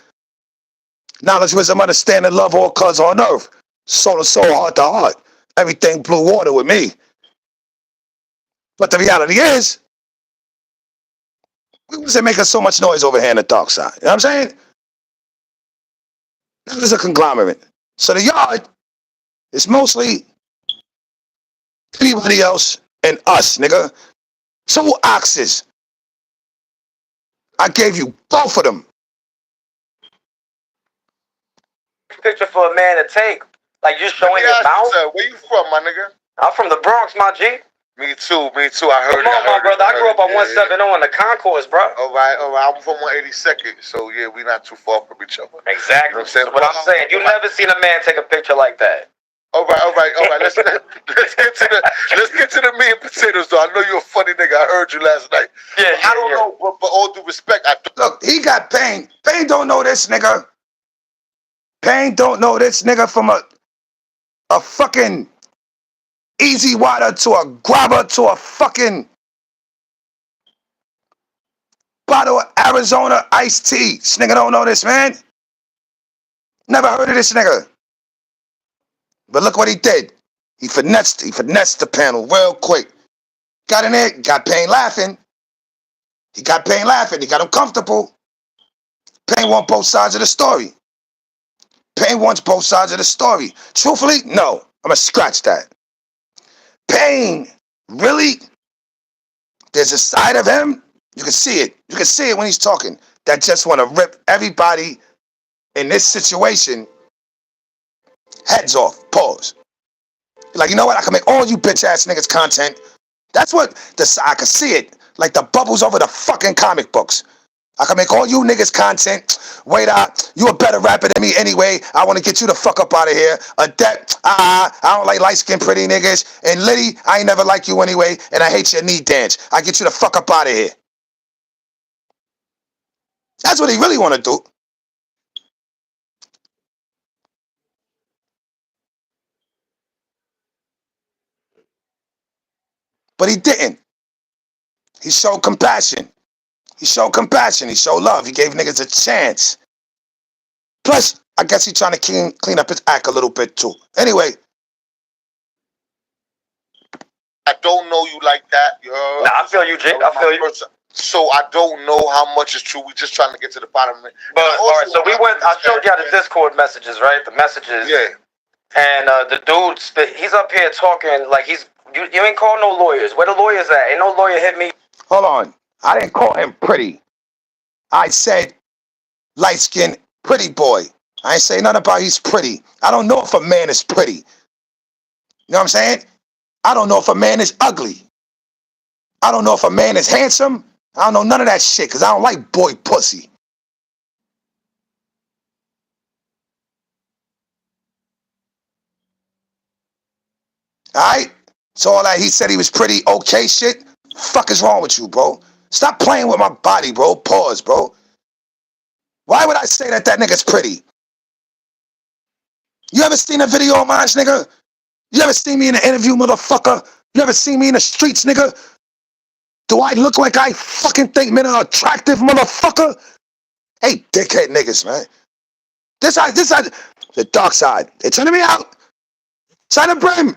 Speaker 3: Knowledge, wisdom, understanding, love, all cause on earth. Soul to soul, heart to heart. Everything blue water with me. But the reality is, we wasn't making so much noise over here in the dark side. You know what I'm saying? That is a conglomerate. So the yard is mostly anybody else, and us, nigga. Two oxes. I gave you both of them.
Speaker 4: Picture for a man to take, like you showing your mouth.
Speaker 7: Where you from, my nigga?
Speaker 4: I'm from the Bronx, my G.
Speaker 7: Me too. I heard
Speaker 4: Come on, my brother. I grew up on 170 on the concourse, bro.
Speaker 7: All right. I'm from 182nd, so yeah, we not too far from each other.
Speaker 4: Exactly.
Speaker 7: You know what I'm saying?
Speaker 4: What I'm saying, you never seen a man take a picture like that.
Speaker 7: All right. Let's get to the meat and potatoes, though. I know you're a funny nigga. I heard you last night.
Speaker 4: Yeah,
Speaker 7: I don't know, but all due respect,
Speaker 3: Look, he got Pain. Pain don't know this nigga. Pain don't know this nigga from a fucking easy water to a grabber to a fucking bottle of Arizona iced tea. This nigga don't know this, man. Never heard of this nigga. But look what he did. He finessed the panel real quick. Got in there, got Pain laughing. He got Pain laughing. He got him comfortable. Pain wants both sides of the story. Pain wants both sides of the story. Truthfully, no. I'm going to scratch that. Pain, really? There's a side of him, you can see it. You can see it when he's talking, that just want to rip everybody in this situation heads off. Pause. Like, you know what? I can make all you bitch ass niggas content. That's what I can see it. Like the bubbles over the fucking comic books. I can make all you niggas content. Wait out. You a better rapper than me anyway. I want to get you the fuck up out of here. Adept. I don't like light-skinned pretty niggas. And Liddy, I ain't never like you anyway. And I hate your knee dance. I get you the fuck up out of here. That's what he really want to do. But he didn't. He showed compassion. He showed compassion. He showed love. He gave niggas a chance. Plus, I guess he's trying to clean up his act a little bit too. Anyway.
Speaker 7: I don't know you like that.
Speaker 4: Nah, I feel you, Jake. I feel you.
Speaker 7: So I don't know how much is true. We're just trying to get to the bottom of it.
Speaker 4: But all right, so I showed y'all the Discord messages, right? The messages.
Speaker 7: Yeah.
Speaker 4: And the dude's, he's up here talking like you ain't call no lawyers. Where the lawyers at? Ain't no lawyer hit me.
Speaker 3: Hold on. I didn't call him pretty. I said light-skinned pretty boy. I ain't say nothing about he's pretty. I don't know if a man is pretty. You know what I'm saying? I don't know if a man is ugly. I don't know if a man is handsome. I don't know none of that shit because I don't like boy pussy. Alright? So all that he said he was pretty okay shit, fuck is wrong with you, bro? Stop playing with my body, bro. Pause, bro. Why would I say that nigga's pretty? You ever seen a video of mine, nigga? You ever seen me in an interview, motherfucker? You ever seen me in the streets, nigga? Do I look like I fucking think men are attractive, motherfucker? Hey, dickhead niggas, man. This side, the dark side. They turning me out. Side of brim.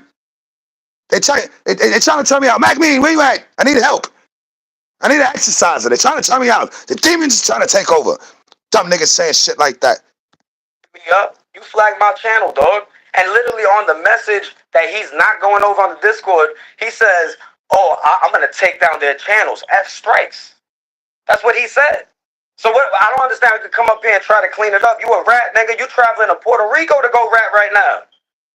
Speaker 3: They trying to turn me out. Mac Mean, where you at? I need help. I need an exerciser. They're trying to turn me out. The demons is trying to take over. Dumb niggas saying shit like that.
Speaker 4: Me up. You flagged my channel, dog. And literally on the message that he's not going over on the Discord, he says, oh, I'm going to take down their channels. F strikes. That's what he said. So what? I don't understand how you could come up here and try to clean it up. You a rat, nigga. You traveling to Puerto Rico to go rat right now.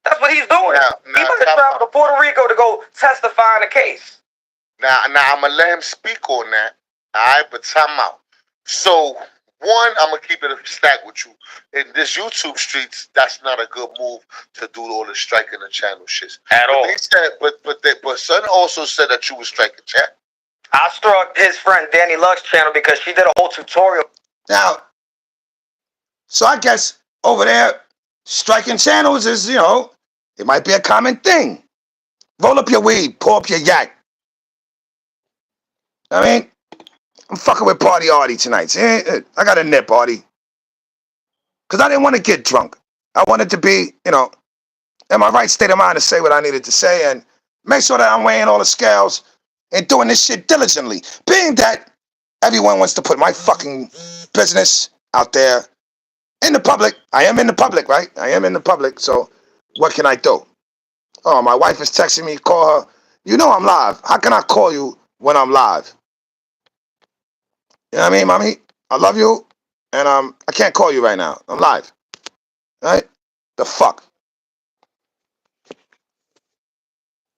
Speaker 4: That's what he's doing. He's about to travel to Puerto Rico to go testify in a case.
Speaker 7: Now I'm going to let him speak on that. All right, but time out. So, one, I'm going to keep it a stack with you. In this YouTube streets, that's not a good move to do all the striking the channel shits.
Speaker 4: At all.
Speaker 7: They said, but son also said that you was striking chat.
Speaker 4: I struck his friend Danny Luck's channel because she did a whole tutorial.
Speaker 3: Now, so I guess over there, striking channels is, it might be a common thing. Roll up your weed, pour up your yak. I mean, I'm fucking with Party Artie tonight. See, I got a nip, Artie. Because I didn't want to get drunk. I wanted to be, in my right state of mind to say what I needed to say and make sure that I'm weighing all the scales and doing this shit diligently. Being that everyone wants to put my fucking business out there in the public. I am in the public, right? I am in the public, so what can I do? Oh, my wife is texting me. Call her. You know I'm live. How can I call you when I'm live? You know what I mean, mommy? I love you, and I can't call you right now. I'm live. Right? The fuck?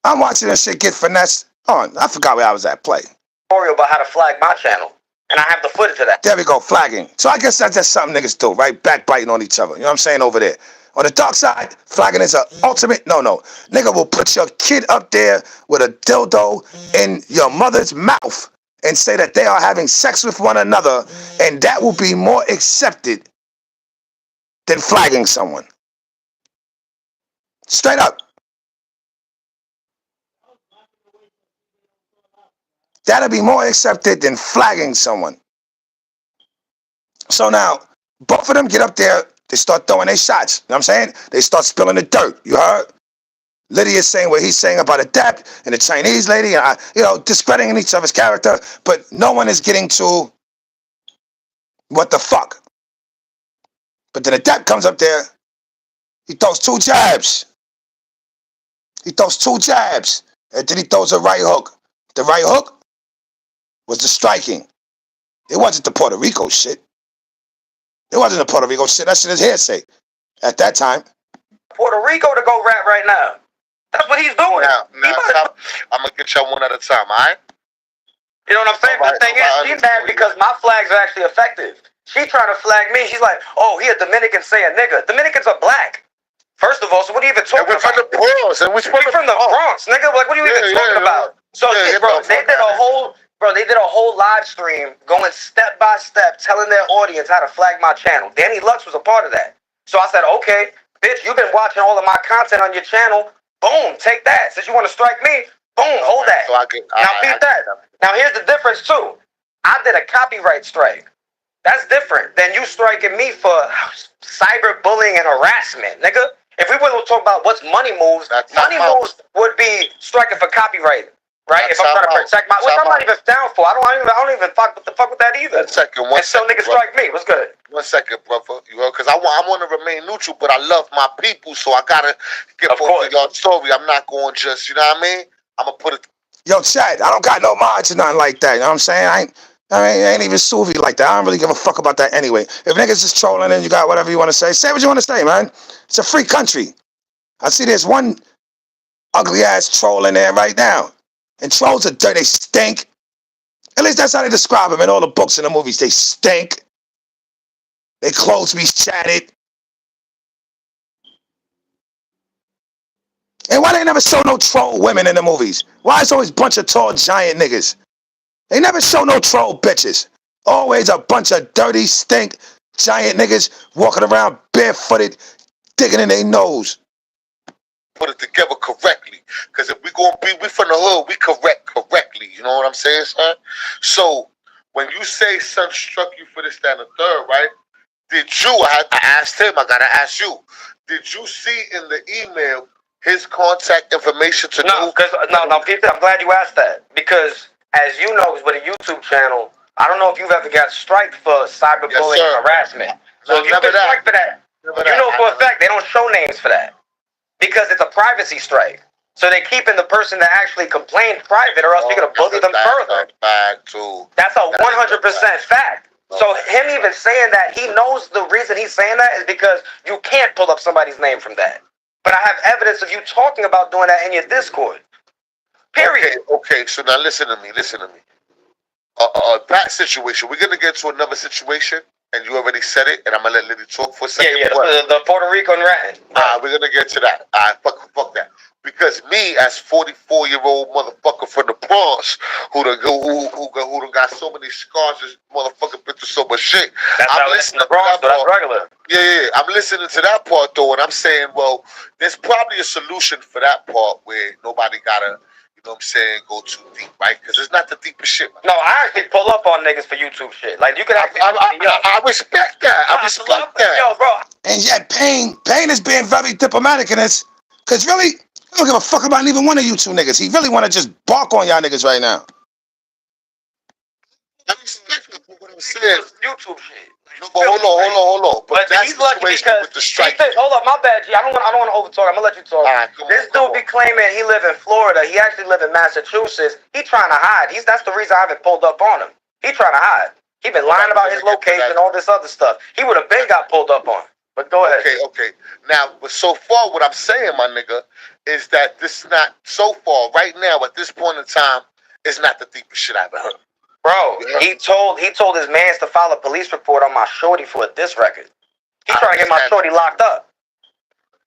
Speaker 3: I'm watching that shit get finessed. Oh, I forgot where I was at. Play.
Speaker 4: About how to flag my channel, and I have the footage of that.
Speaker 3: There we go, flagging. So I guess that's just something niggas do, right? Backbiting on each other. You know what I'm saying over there? On the dark side, flagging is an ultimate no-no. Nigga will put your kid up there with a dildo in your mother's mouth and say that they are having sex with one another, and that will be more accepted than flagging someone. Straight up. That'll be more accepted than flagging someone. So now, both of them get up there, they start throwing their shots. You know what I'm saying? They start spilling the dirt. You heard? Lydia's saying what he's saying about a dap and the Chinese lady, and discrediting each other's character, but no one is getting to what the fuck. But then the dap comes up there, he throws two jabs. And then he throws a right hook. The right hook was the striking. It wasn't the Puerto Rico shit. That shit is hearsay at that time.
Speaker 4: Puerto Rico to go rap right now. That's what he's doing.
Speaker 7: Now, I'm gonna get y'all one at a time, all right?
Speaker 4: You know what I'm saying?
Speaker 7: Right,
Speaker 4: the thing is, she's mad because my flags are actually effective. She trying to flag me. She's like, oh, he a Dominican saying nigga. Dominicans are black. First of all, so what are you even talking about?
Speaker 7: We're from the Bronx, and we're
Speaker 4: from the Bronx, nigga. Like, what are you even talking about? So, bro, they did a whole live stream going step by step, telling their audience how to flag my channel. Danny Lux was a part of that. So I said, okay, bitch, you've been watching all of my content on your channel. Boom, take that. Since you want to strike me, boom, hold that.
Speaker 7: So
Speaker 4: Now beat that. Now here's the difference too. I did a copyright strike. That's different than you striking me for cyberbullying and harassment, nigga. If we were to talk about what's money moves would be striking for copyright, right? If I'm trying to protect my, which I'm not even down for. I don't even fuck with that either.
Speaker 7: 1 second,
Speaker 4: and so niggas strike me. What's good?
Speaker 7: 1 second, brother. You know, because I want to remain neutral, but I love my people, so I gotta get both of y'all story. I'm not going just, you know what I mean? I'm gonna put it.
Speaker 3: Yo, Chad, I don't got no mods or nothing like that. You know what I'm saying? I ain't even Suvi like that. I don't really give a fuck about that anyway. If niggas is trolling and you got whatever you want to say what you want to say, man. It's a free country. I see there's one ugly ass troll in there right now. And trolls are dirty, they stink. At least that's how they describe them in all the books and the movies. They stink. Their clothes be shattered. And why they never show no troll women in the movies? Why is always a bunch of tall giant niggas? They never show no troll bitches. Always a bunch of dirty, stink, giant niggas walking around barefooted, digging in their nose.
Speaker 7: Put it together correctly. Because if we from the hood, we correct correctly. You know what I'm saying, son? So, when you say son struck you for this, that, and the third, right? Did you, I asked him, I gotta ask you, did you see in the email his contact information to
Speaker 4: No, Peter, I'm glad you asked that. Because, as you know, with a YouTube channel, I don't know if you've ever got striked for cyberbullying and harassment. So if you get striked for that, you know for a fact they don't show names for that. Because it's a privacy strike. So they're keeping the person that actually complained private, or else you're going to bully them further. That's a 100% fact. So him even saying that, he knows the reason he's saying that is because you can't pull up somebody's name from that. But I have evidence of you talking about doing that in your Discord. Period.
Speaker 7: Okay, so now listen to me. That situation, we're going to get to another situation, and you already said it, and I'm going to let Liddy talk for a second.
Speaker 4: Yeah, the Puerto Rico and ratting.
Speaker 7: We're going to get to that. Fuck that. Because me, as 44-year-old motherfucker from the Bronx, who done got so many scars, this motherfucker been through so much shit. I'm listening to that part.
Speaker 4: That's regular.
Speaker 7: Yeah. I'm listening to that part though, and I'm saying, well, there's probably a solution for that part where nobody gotta, you know what I'm saying, go too deep, right? Because it's not the deepest shit.
Speaker 4: No, I actually pull up on niggas for YouTube shit. Like you can actually.
Speaker 7: I respect that. I respect that.
Speaker 4: Yo, bro.
Speaker 3: And yet, Payne is being very diplomatic in this, because really, I don't give a fuck about even one of you two niggas. He really want to just bark on y'all niggas right now.
Speaker 7: I respect it, but what I'm saying.
Speaker 4: YouTube shit.
Speaker 7: No, but hold on. But that's
Speaker 4: he's lucky
Speaker 7: situation
Speaker 4: because
Speaker 7: with the strike.
Speaker 4: hold up, my bad, G. I don't want to overtalk. I'm gonna let you talk.
Speaker 7: All right,
Speaker 4: This dude be claiming he live in Florida. He actually live in Massachusetts. He trying to hide. That's the reason I haven't pulled up on him. He trying to hide. He been lying about his location, all this other stuff. He would have been got pulled up on. But go ahead.
Speaker 7: Okay. Now, but so far, what I'm saying, my nigga, is that this is not so far right now at this point in time. It's not the deepest shit I've ever heard.
Speaker 4: Bro, he told his mans to file a police report on my shorty for a diss record. He trying to get my shorty locked up.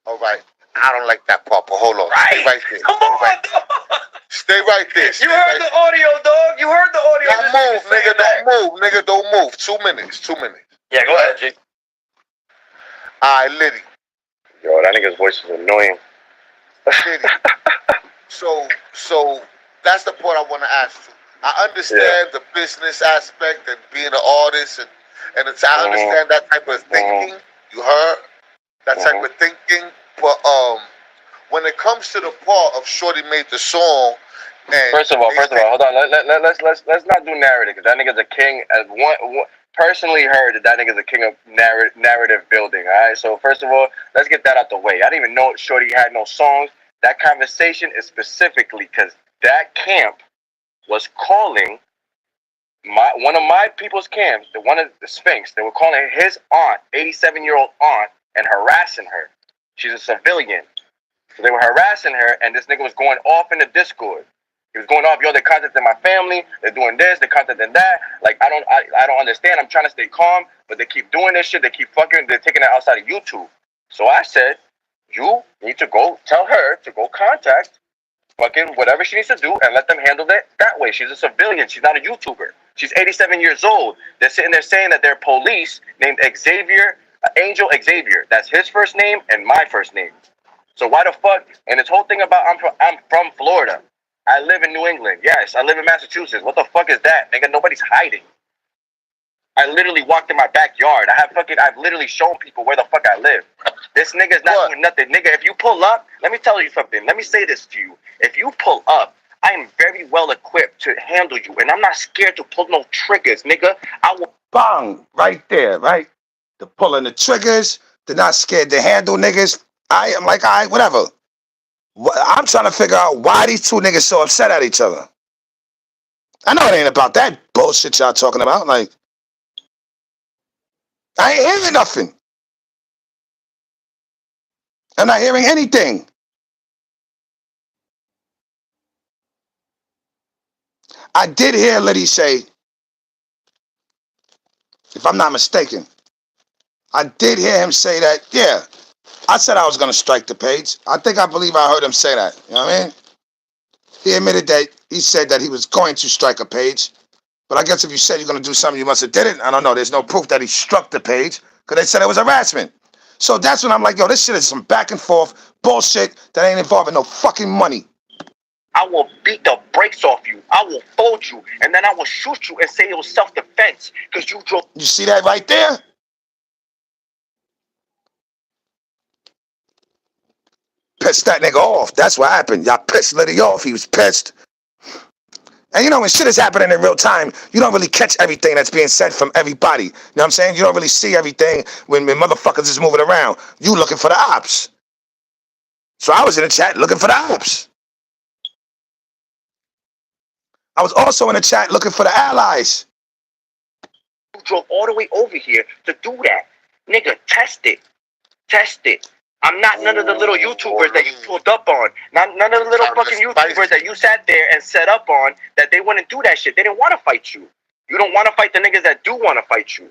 Speaker 7: All right. I don't like that part, but hold on.
Speaker 4: Right.
Speaker 7: Stay right there.
Speaker 4: Come on, dog.
Speaker 7: Stay right there.
Speaker 4: You heard the audio, dog. You heard the audio.
Speaker 7: Don't move, nigga. Don't move, nigga. Don't move. 2 minutes. 2 minutes.
Speaker 4: Yeah, go ahead, G.
Speaker 7: All right, Liddy.
Speaker 6: Yo, that nigga's voice is annoying.
Speaker 7: Liddy. So that's the part I want to ask you. I understand the business aspect and being an artist and I understand that type of thinking. You heard that type of thinking, but when it comes to the part of Shorty made the song, and
Speaker 6: First of all, hold on. Let's not do narrative because that nigga's a king. As one personally heard that nigga's a king of narrative building. All right. So first of all, let's get that out the way. I didn't even know Shorty had no songs. That conversation is specifically because that camp was calling one of my people's camps, one of the Sphinx. They were calling his aunt, 87-year-old aunt, and harassing her. She's a civilian. So they were harassing her, and this nigga was going off in the Discord. He was going off, yo, they contacted my family, they're doing this, they contacted that. Like, I don't understand. I'm trying to stay calm, but they keep doing this shit, they keep fucking, they're taking it outside of YouTube. So I said, you need to go tell her to go contact fucking whatever she needs to do and let them handle it that way. She's a civilian, she's not a YouTuber. She's 87 years old. They're sitting there saying that they're police named Xavier, Angel Xavier. That's his first name and my first name. So why the fuck? And this whole thing about I'm from Florida. I live in New England. Yes, I live in Massachusetts. What the fuck is that? Nigga, nobody's hiding. I literally walked in my backyard. I've literally shown people where the fuck I live. This nigga's not doing nothing. Nigga, if you pull up, let me tell you something. Let me say this to you. If you pull up, I am very well equipped to handle you. And I'm not scared to pull no triggers, nigga. I will.
Speaker 3: Bang! Right there, right? The pulling the triggers. They're not scared to handle niggas. I am like, all right, whatever. I'm trying to figure out why these two niggas so upset at each other. I know it ain't about that bullshit y'all talking about. Like, I ain't hearing nothing. I'm not hearing anything. I did hear Liddy say, if I'm not mistaken, I did hear him say that, yeah, I said I was going to strike the page. I believe I heard him say that. You know what I mean? He admitted that he said that he was going to strike a page. But I guess if you said you're going to do something, you must have did it. I don't know. There's no proof that he struck the page because they said it was harassment. So that's when I'm like, yo, this shit is some back and forth bullshit that ain't involving no fucking money.
Speaker 4: I will beat the brakes off you. I will fold you. And then I will shoot you and say it was self-defense because you drove.
Speaker 3: You see that right there? Pissed that nigga off. That's what happened. Y'all pissed Liddy off. He was pissed. And you know, when shit is happening in real time, you don't really catch everything that's being said from everybody. You know what I'm saying? You don't really see everything when motherfuckers is moving around. You looking for the ops. So I was in the chat looking for the ops. I was also in the chat looking for the allies.
Speaker 4: You drove all the way over here to do that. Nigga, test it. Test it. I'm not none of the little YouTubers that you pulled up on. None of the little fucking YouTubers that you sat there and set up on that they wouldn't do that shit. They didn't want to fight you. You don't want to fight the niggas that do want to fight you.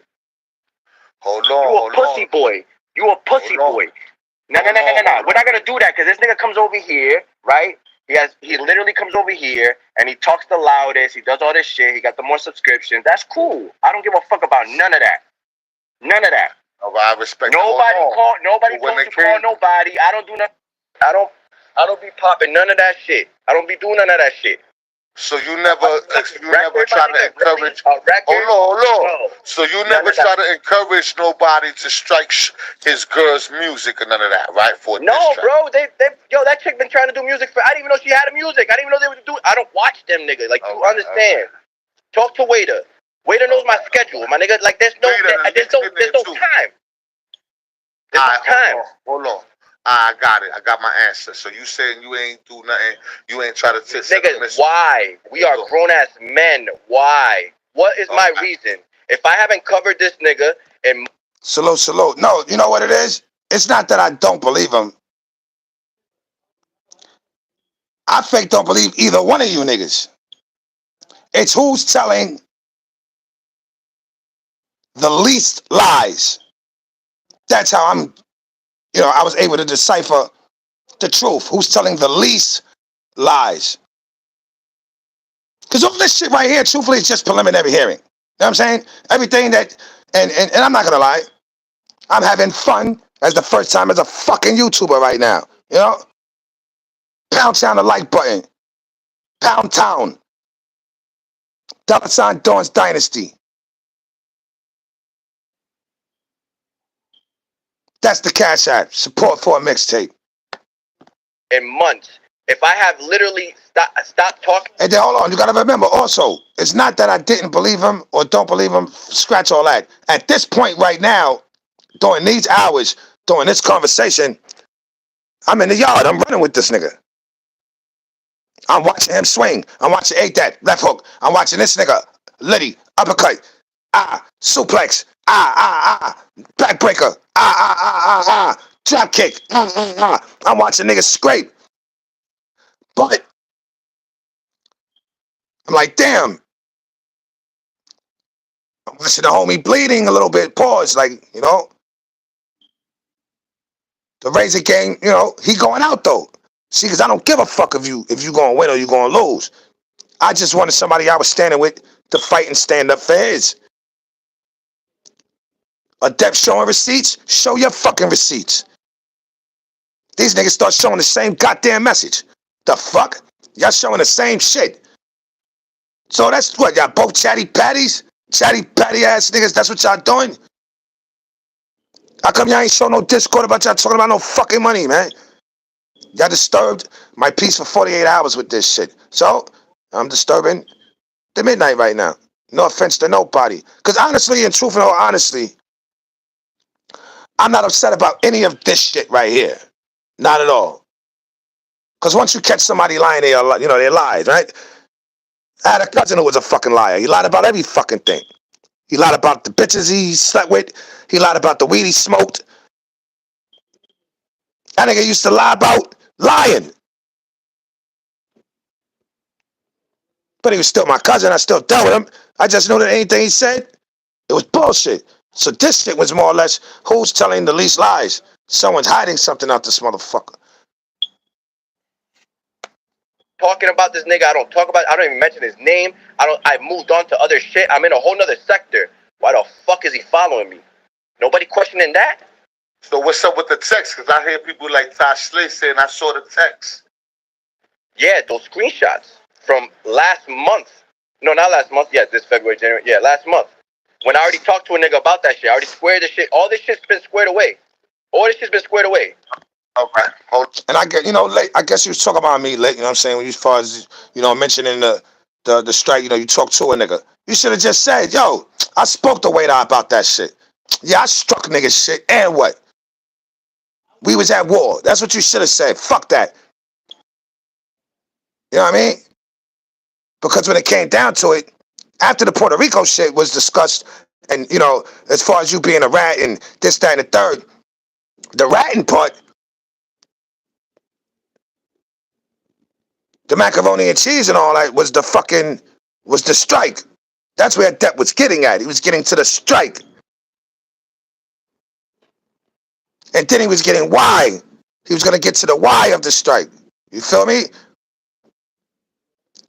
Speaker 7: Hold on.
Speaker 4: You a pussy boy. You a pussy boy. No. We're not gonna do that because this nigga comes over here, right? He literally comes over here and he talks the loudest. He does all this shit. He got the more subscriptions. That's cool. I don't give a fuck about none of that. None of that.
Speaker 7: Oh, I respect.
Speaker 4: Nobody told to call nobody. I don't do nothing. I don't be popping none of that shit. I don't be doing none of that shit.
Speaker 7: So you never try to encourage. Hold on. So you never try to encourage nobody to strike his girl's music or none of that, right?
Speaker 4: No, bro. That chick been trying to do music for. I didn't even know she had a music. I didn't even know they would do. I don't watch them niggas. Like you understand. Talk to Waiter.
Speaker 8: Waiter knows my schedule, my nigga. Like there's no time. There's no time.
Speaker 7: Hold on. I got it. I got my answer. So you saying you ain't do nothing? You ain't try to test
Speaker 8: nigga? Why? We are grown ass men. Why? What is my reason? If I haven't covered this nigga and
Speaker 3: salute. No, you know what it is? It's not that I don't believe him. I fake don't believe either one of you niggas. It's who's telling the least lies. That's how I was able to decipher the truth. Who's telling the least lies? Because all this shit right here, truthfully, is just preliminary hearing. You know what I'm saying? Everything that, and I'm not gonna lie, I'm having fun as the first time as a fucking YouTuber right now. You know? Pound town the like button. Pound town. $dawnsdynasty. That's the Cash App. Support for a mixtape.
Speaker 8: In months, if I have literally stop talking.
Speaker 3: And then hold on, you gotta remember also, it's not that I didn't believe him or don't believe him. Scratch all that. At this point right now, during these hours, during this conversation, I'm in the yard. I'm running with this nigga. I'm watching him swing. I'm watching that left hook. I'm watching this nigga Liddy uppercut. Suplex. Backbreaker. Drop kick. I'm watching niggas scrape. But I'm like, damn. I'm watching the homie bleeding a little bit. Pause. Like, you know. The Razor game, you know, he going out though. See, because I don't give a fuck if you gonna win or you gonna lose. I just wanted somebody I was standing with to fight and stand up for his. Adept showing receipts, show your fucking receipts. These niggas start showing the same goddamn message. The fuck? Y'all showing the same shit. So that's what, y'all both chatty patties? Chatty patty ass niggas, that's what y'all doing? How come y'all ain't show no Discord about y'all talking about no fucking money, man? Y'all disturbed my peace for 48 hours with this shit. So, I'm disturbing the midnight right now. No offense to nobody. Because honestly, and truth and all honesty, I'm not upset about any of this shit right here. Not at all. Because once you catch somebody lying, they lied, right? I had a cousin who was a fucking liar. He lied about every fucking thing. He lied about the bitches he slept with. He lied about the weed he smoked. That nigga used to lie about lying. But he was still my cousin. I still dealt with him. I just knew that anything he said, it was bullshit. So this shit was more or less, who's telling the least lies? Someone's hiding something out this motherfucker.
Speaker 8: Talking about this nigga, I don't even mention his name. I moved on to other shit. I'm in a whole nother sector. Why the fuck is he following me? Nobody questioning that?
Speaker 7: So what's up with the text? Because I hear people like Tosh Slay saying I saw the text.
Speaker 8: Yeah, those screenshots from last month. No, not last month. Yeah, this February, January. Yeah, last month. When I already talked to a nigga about that shit. I already squared the shit. All this shit's been squared away. All this shit's been squared away.
Speaker 7: Okay.
Speaker 3: And I get, I guess you was talking about me late, you know what I'm saying? When you, as far as, mentioning the strike, you talk to a nigga. You should have just said, yo, I spoke to Waiter about that shit. Yeah, I struck niggas shit, and what? We was at war. That's what you should have said. Fuck that. You know what I mean? Because when it came down to it, after the Puerto Rico shit was discussed, and, as far as you being a rat and this, that, and the third, the ratting part, the macaroni and cheese and all that was the strike. That's where Depp was getting at. He was getting to the strike. And then he was getting why. He was going to get to the why of the strike. You feel me?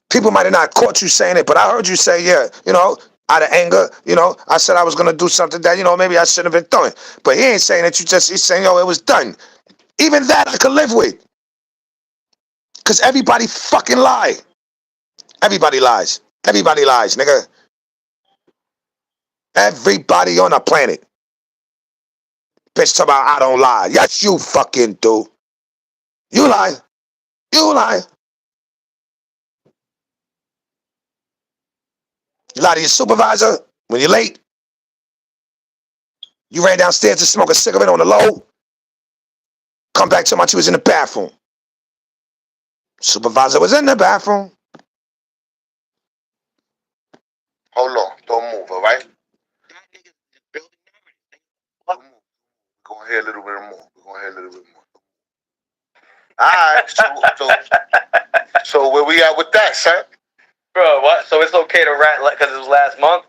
Speaker 3: People might have not caught you saying it, but I heard you say, yeah, out of anger, I said I was going to do something that, maybe I shouldn't have been doing. But he ain't saying that he's saying, yo, it was done. Even that I could live with. Because everybody fucking lie. Everybody lies. Everybody lies, nigga. Everybody on the planet. Bitch talk about I don't lie. Yes, you fucking do. You lie. You lie. You lie to your supervisor when you're late. You ran downstairs to smoke a cigarette on the low. Come back to my you was in the bathroom. Supervisor was in the bathroom.
Speaker 7: Hold on. Don't move, all right? Don't move. We're going to hear a little bit more. We're going to hear a little bit more. All right. So where we at with that, son?
Speaker 8: Bro, what? So it's okay to rat because it was last month?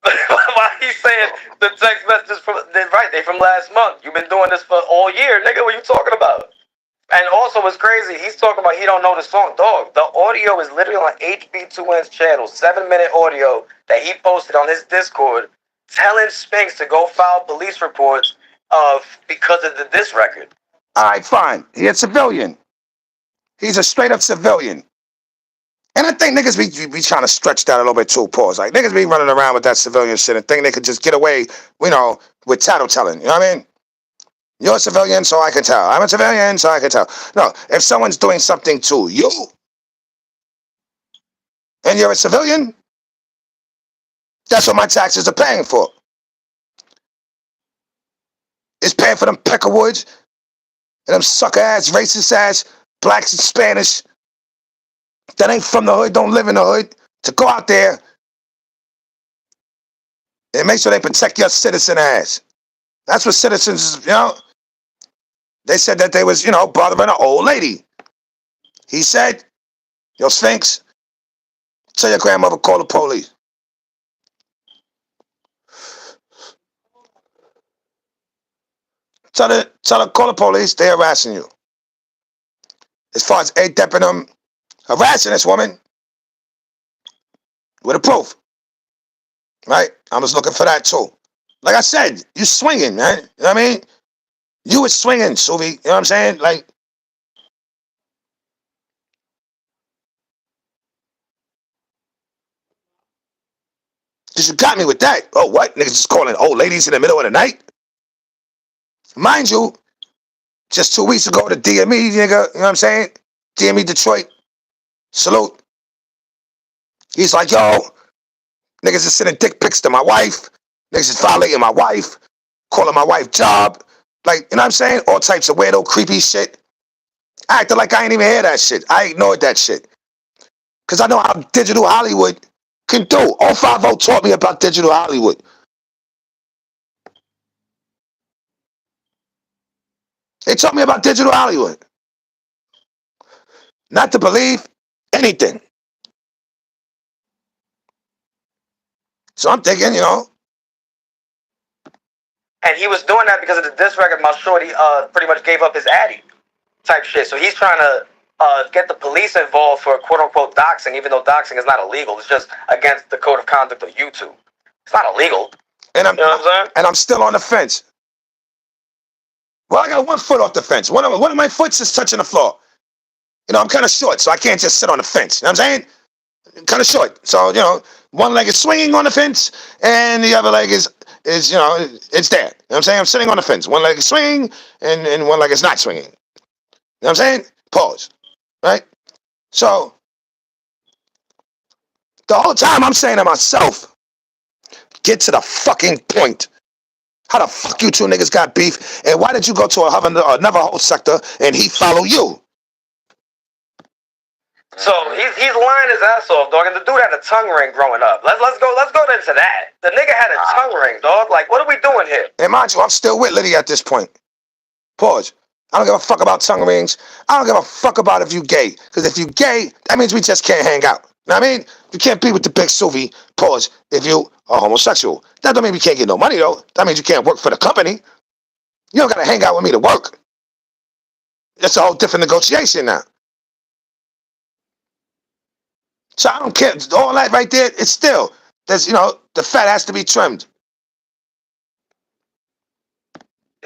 Speaker 8: Why he saying the text messages from they from last month? You've been doing this for all year, nigga. What you talking about? And also, what's crazy? He's talking about he don't know the song. Dog, the audio is literally on HB2N's channel, 7-minute audio that he posted on his Discord, telling Spinks to go file police reports because of the diss record.
Speaker 3: All right, fine. He's a civilian. He's a straight up civilian. And I think niggas be trying to stretch that a little bit too, pause. Like, niggas be running around with that civilian shit and think they could just get away, with tattletailing. You know what I mean? You're a civilian, so I can tell. I'm a civilian, so I can tell. No, if someone's doing something to you, and you're a civilian, that's what my taxes are paying for. It's paying for them Peckerwoods and them sucker-ass, racist-ass blacks and Spanish that ain't from the hood, don't live in the hood, to go out there and make sure they protect your citizen ass. That's what citizens, they said that they was, bothering an old lady. He said, yo, Sphinx, tell your grandmother call the police. Tell her call the police, they're harassing you. As far as A-Dep and them harassing this woman, with a proof. Right? I was looking for that too. Like I said, you swinging, man. You know what I mean? You was swinging, Suvi. You know what I'm saying? Like, you got me with that. Oh, what? Niggas just calling old ladies in the middle of the night? Mind you, just 2 weeks ago, the DME, nigga, you know what I'm saying? DME Detroit, salute. He's like, yo, niggas is sending dick pics to my wife. Niggas is violating my wife, calling my wife job. Like, you know what I'm saying? All types of weirdo, creepy shit. I acted like I ain't even hear that shit. I ignored that shit. Because I know how digital Hollywood can do. 050 taught me about digital Hollywood. They taught me about digital Hollywood. Not to believe anything. So I'm thinking,
Speaker 8: And he was doing that because of the diss record. My shorty pretty much gave up his addy type shit. So he's trying to get the police involved for quote unquote doxing, even though doxing is not illegal. It's just against the code of conduct of YouTube. It's not illegal.
Speaker 3: And
Speaker 8: you know what I'm saying?
Speaker 3: And I'm still on the fence. Well, I got 1 foot off the fence. One of my foot's is touching the floor. I'm kind of short, so I can't just sit on the fence. You know what I'm saying? Kind of short. So, one leg is swinging on the fence, and the other leg is it's there. You know what I'm saying? I'm sitting on the fence. One leg is swinging, and one leg is not swinging. You know what I'm saying? Pause. Right? So, the whole time I'm saying to myself, get to the fucking point. How the fuck you two niggas got beef, and why did you go to another whole sector and he follow you?
Speaker 8: So he's lying his ass off, dog. And the dude had a tongue ring growing up. Let's go into that. The nigga had a tongue ring, dog. Like, what are we doing here?
Speaker 3: And mind you, I'm still with Liddy at this point. Pause. I don't give a fuck about tongue rings. I don't give a fuck about if you gay. Because if you gay, that means we just can't hang out. You know what I mean? You can't be with the big Suvi, pause, if you are homosexual. That don't mean we can't get no money, though. That means you can't work for the company. You don't gotta hang out with me to work. That's a whole different negotiation now. So I don't care. All that right there, it's still, there's, the fat has to be trimmed.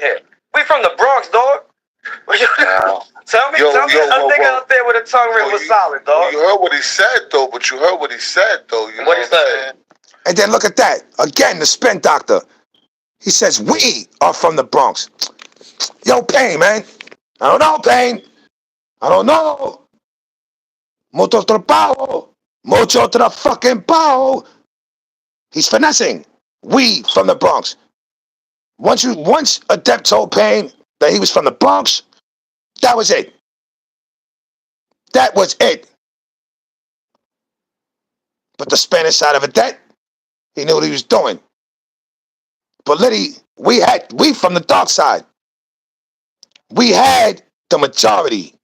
Speaker 8: Yeah. We from the Bronx, dog. Tell me, a nigga out there with a tongue ring was solid, dog.
Speaker 7: You heard what he said, though, You know what he said?
Speaker 3: And then look at that. Again, the spin doctor. He says, we are from the Bronx. Yo, Payne, man. I don't know, Payne. I don't know. Mucho trabajo. Mucho fucking pao. He's finessing. We from the Bronx. Once Adept told Payne that he was from the Bronx, that was it. That was it. But the Spanish side of Adept, he knew what he was doing. But Liddy, we from the dark side. We had the majority.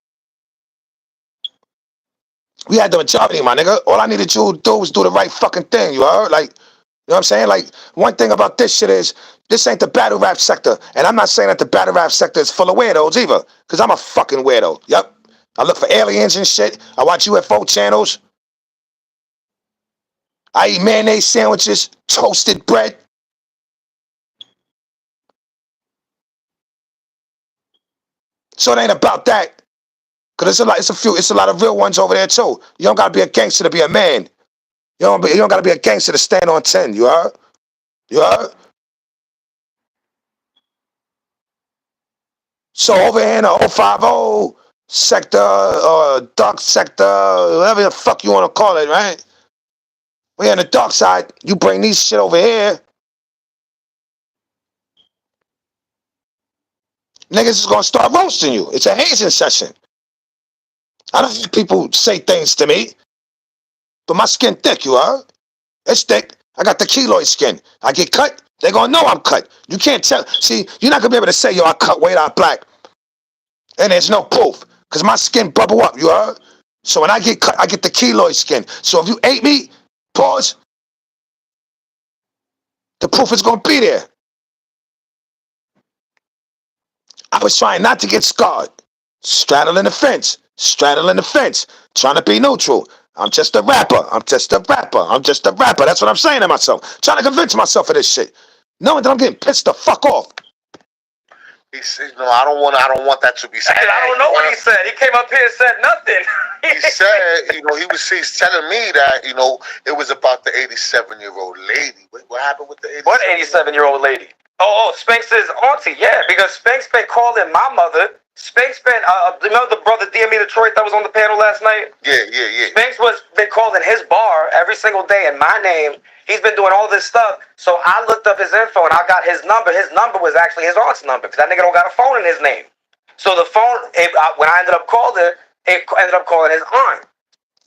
Speaker 3: We had the majority, my nigga. All I needed you to do was do the right fucking thing, you heard? Like, you know what I'm saying? Like, one thing about this shit is, this ain't the battle rap sector. And I'm not saying that the battle rap sector is full of weirdos either. Because I'm a fucking weirdo. Yup. I look for aliens and shit. I watch UFO channels. I eat mayonnaise sandwiches, toasted bread. So it ain't about that. Because it's a lot of real ones over there too. You don't gotta be a gangster to be a man. You don't gotta be a gangster to stand on 10, you heard? You heard? So over here in the 050 sector, or dark sector, whatever the fuck you want to call it, right? We're on the dark side. You bring these shit over here, niggas is gonna start roasting you. It's a hazing session. I don't hear people say things to me, but my skin thick, you heard? It's thick. I got the keloid skin. I get cut, they gonna know I'm cut. You can't tell. See, you're not gonna be able to say, yo, I cut weight out black. And there's no proof. Because my skin bubble up, you heard? So when I get cut, I get the keloid skin. So if you ate me, pause, the proof is gonna be there. I was trying not to get scarred. Straddling the fence. Straddling the fence. Trying to be neutral. I'm just a rapper. I'm just a rapper. I'm just a rapper. That's what I'm saying to myself. Trying to convince myself of this shit. Knowing that I'm getting pissed the fuck off.
Speaker 7: He said, "No, I don't want that to be said."
Speaker 4: And I don't know what he said. He came up here and said nothing.
Speaker 7: He said, he's telling me that, it was about the 87-year-old lady. What happened with the 87?
Speaker 4: What 87-year-old lady? Oh, Spanx's auntie, yeah, because Spanx been calling my mother. Spanx been, you know the brother DME Detroit that was on the panel last night?
Speaker 7: Yeah.
Speaker 4: Spanx been calling his bar every single day in my name. He's been doing all this stuff. So I looked up his info and I got his number. His number was actually his aunt's number because that nigga don't got a phone in his name. So the phone, when I ended up calling, it ended up calling his aunt.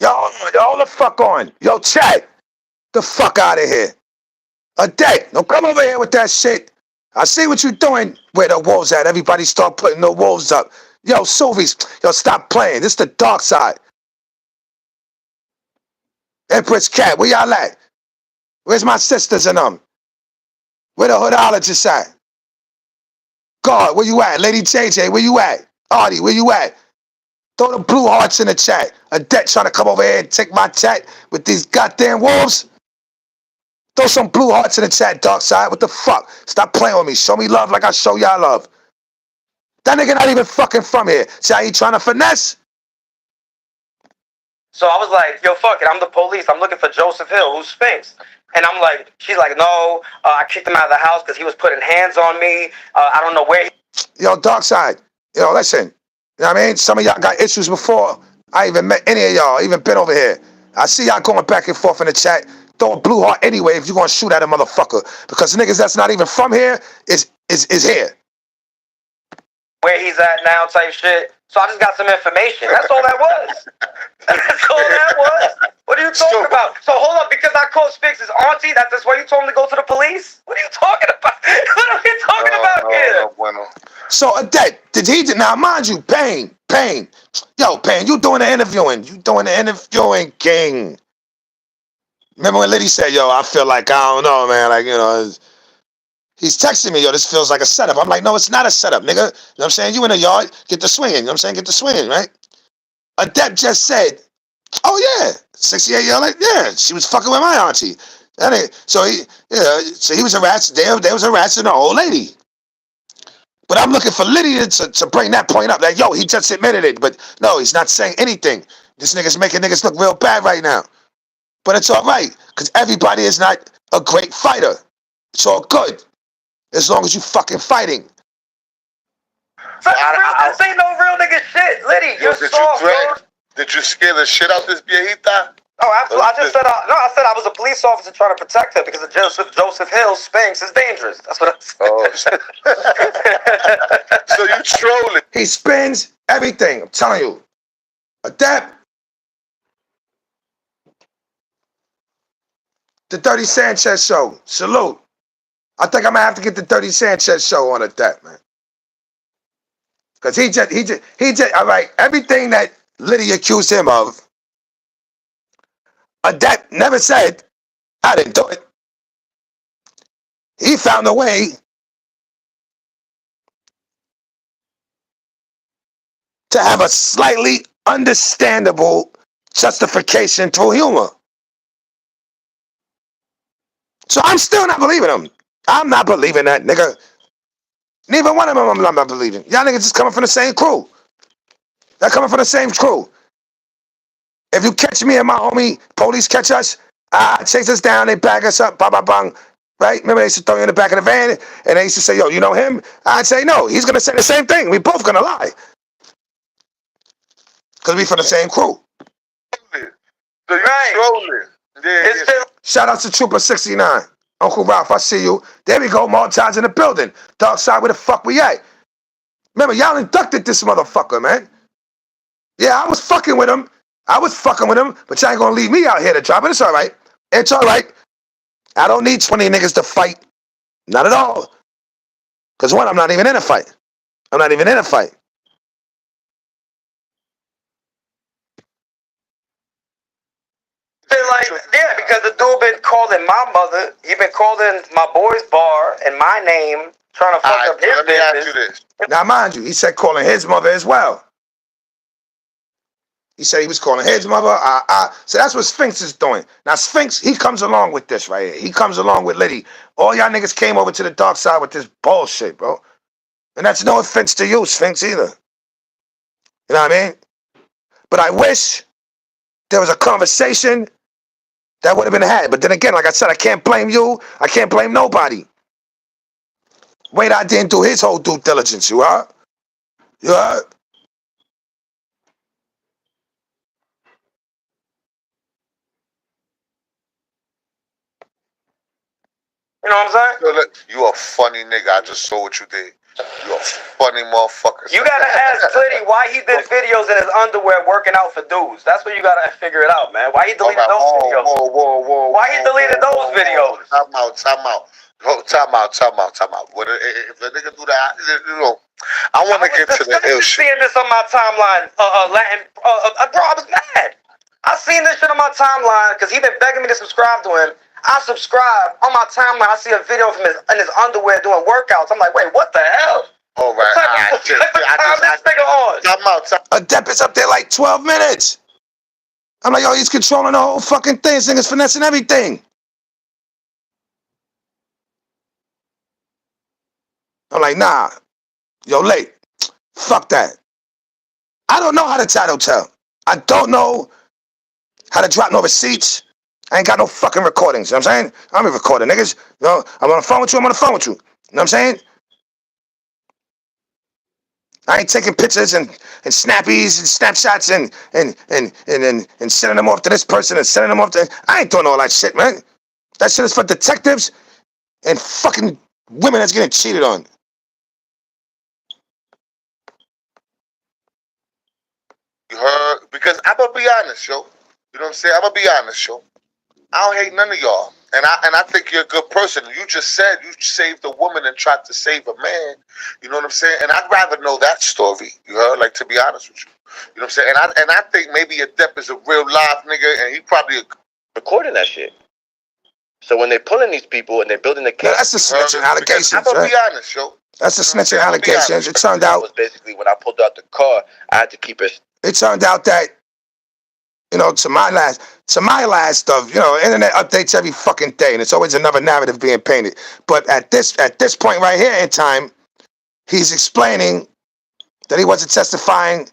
Speaker 3: Yo, hold the fuck on. Yo, Chad, the fuck out of here. A day. Don't come over here with that shit. I see what you're doing. Where the wolves at? Everybody start putting the wolves up. Yo, Sylvies, yo, stop playing. This the dark side. Empress Cat, where y'all at? Where's my sisters and them? Where the hoodologists at? God, where you at? Lady JJ, where you at? Artie, where you at? Throw the blue hearts in the chat. A debt trying to come over here and take my chat with these goddamn wolves. Throw some blue hearts in the chat, dark side. What the fuck? Stop playing with me. Show me love like I show y'all love. That nigga not even fucking from here. See how he trying to finesse?
Speaker 4: So I was like, yo, fuck it. I'm the police. I'm looking for Joseph Hill, who's Spinks. And I'm like, she's like, no, I kicked him out of the house because he was putting hands on me. I don't know where he...
Speaker 3: Yo, dark side. Yo, listen. You know what I mean? Some of y'all got issues before I even met any of y'all, even been over here. I see y'all going back and forth in the chat. Throw a blue heart anyway if you're going to shoot at a motherfucker. Because niggas that's not even from here is here.
Speaker 4: Where he's at now type shit. So I just got some information. That's all that was. That's all that was. What are you talking about? So hold up, because I called Spinks' auntie, that's why you told him to go to the police? What are you talking about? What are we talking about here?
Speaker 7: Bueno.
Speaker 3: So, now mind you, Payne. Yo, Payne, you doing the interviewing. You doing the interviewing, king. Remember when Liddy said, yo, I feel like, I don't know, man, like, you know, he's texting me, yo, this feels like a setup. I'm like, no, it's not a setup, nigga. You know what I'm saying? You in the yard, get the swinging. You know what I'm saying? Get the swinging, right? Adept just said, oh, yeah, 68-year-old, like, yeah, she was fucking with my auntie. So he was harassing, they was harassing the old lady. But I'm looking for Liddy to bring that point up. Like, yo, he just admitted it. But no, he's not saying anything. This nigga's making niggas look real bad right now. But it's all right, because everybody is not a great fighter. It's all good, as long as you fucking fighting.
Speaker 4: This ain't no real nigga shit, Liddy. You're soft, bro.
Speaker 7: Did you scare the shit out this viejita?
Speaker 4: Oh, absolutely. I just said, I said I was a police officer trying to protect her because of Joseph Hill Spanks is dangerous. That's what I said.
Speaker 7: Oh, so you trolling?
Speaker 3: He spins everything. I'm telling you. Adapt. The 30 Sanchez show. Salute. I think I'm gonna have to get the 30 Sanchez show on Adapt, man. Because he just, all right, everything that Liddy accused him of, Adapt never said, I didn't do it. He found a way to have a slightly understandable justification through humor. So I'm still not believing him. I'm not believing that nigga. Neither one of them I'm not believing. Y'all niggas just coming from the same crew. They're coming from the same crew. If you catch me and my homie, police catch us, chase us down, they bag us up, bang, bang, bang. Right? Remember they used to throw you in the back of the van and they used to say, yo, you know him? I'd say no. He's gonna say the same thing. We both gonna lie. Because we from the same crew.
Speaker 7: So you trolling? Yeah.
Speaker 3: Shout out to Trooper 69. Uncle Ralph, I see you. There we go, Maltaz in the building. Dark side, where the fuck we at? Remember, y'all inducted this motherfucker, man. Yeah, I was fucking with him. But y'all ain't gonna leave me out here to drop it. It's all right. It's all right. I don't need 20 niggas to fight. Not at all. Because one, I'm not even in a fight.
Speaker 4: Yeah, because the dude been calling my mother, he been calling my boy's bar and my name, trying to fuck up his
Speaker 7: let me ask you
Speaker 4: business.
Speaker 7: this.
Speaker 3: Now, mind you, he said calling his mother as well. He said he was calling his mother. So that's what Sphinx is doing. Now, Sphinx, he comes along with this right here. He comes along with Liddy. All y'all niggas came over to the dark side with this bullshit, bro. And that's no offense to you, Sphinx, either. You know what I mean? But I wish there was a conversation that would have been had. But then again, like I said, I can't blame you. I can't blame nobody. Wait, I didn't do his whole due diligence, you heard? You heard?
Speaker 4: You know what I'm saying?
Speaker 7: Yo, look, you a funny nigga. I just saw what you did. You a funny motherfucker.
Speaker 4: You gotta ask Liddy why he did videos in his underwear working out for dudes. That's what you gotta figure it out, man. Why he deleted those videos? Why he deleted those videos?
Speaker 7: Time out. If a nigga do that, you know, I want to get to the ill shit.
Speaker 4: Seeing this on my timeline, bro, I was mad. I seen this shit on my timeline because he been begging me to subscribe to him. I subscribe on my timeline. I see a video from in his underwear doing workouts. I'm like, wait, what the hell?
Speaker 7: All right.
Speaker 3: Adept is up there like 12 minutes. I'm like, yo, he's controlling the whole fucking thing. This nigga's finessing everything. I'm like, nah. Yo, late. Fuck that. I don't know how to title tell. I don't know how to drop no receipts. I ain't got no fucking recordings. You know what I'm saying? I'm a recorder, niggas. You know, I'm on the phone with you. You know what I'm saying? I ain't taking pictures and snappies and snapshots and sending them off to this person and sending them off to... I ain't doing all that shit, man. That shit is for detectives and fucking women that's getting cheated on.
Speaker 7: You heard? Because I'm gonna be honest, yo. You know what I'm saying? I'm gonna be honest, yo. I don't hate none of y'all. And I think you're a good person. You just said you saved a woman and tried to save a man. You know what I'm saying? And I'd rather know that story. You heard? Like, to be honest with you. You know what I'm saying? And I think maybe Adept is a real live nigga, and he probably
Speaker 8: recording that shit. So when they're pulling these people and they're building the case,
Speaker 3: that's the snitching allegations.
Speaker 7: I'm gonna be honest, yo.
Speaker 3: That's the snitching allegations. It turned out
Speaker 8: was basically when I pulled out the car, I had to keep it.
Speaker 3: It turned out that, you know, to my last stuff, you know, internet updates every fucking day, and it's always another narrative being painted. But at this point right here in time, he's explaining that he wasn't testifying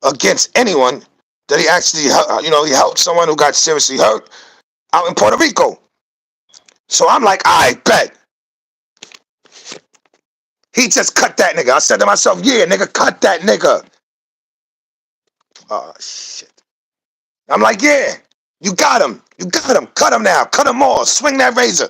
Speaker 3: against anyone, that he actually, you know, he helped someone who got seriously hurt out in Puerto Rico. So I'm like, I bet. He just cut that nigga. I said to myself, yeah, nigga, cut that nigga. Oh, shit. I'm like, yeah. You got him. You got him. Cut him now. Cut him more. Swing that razor.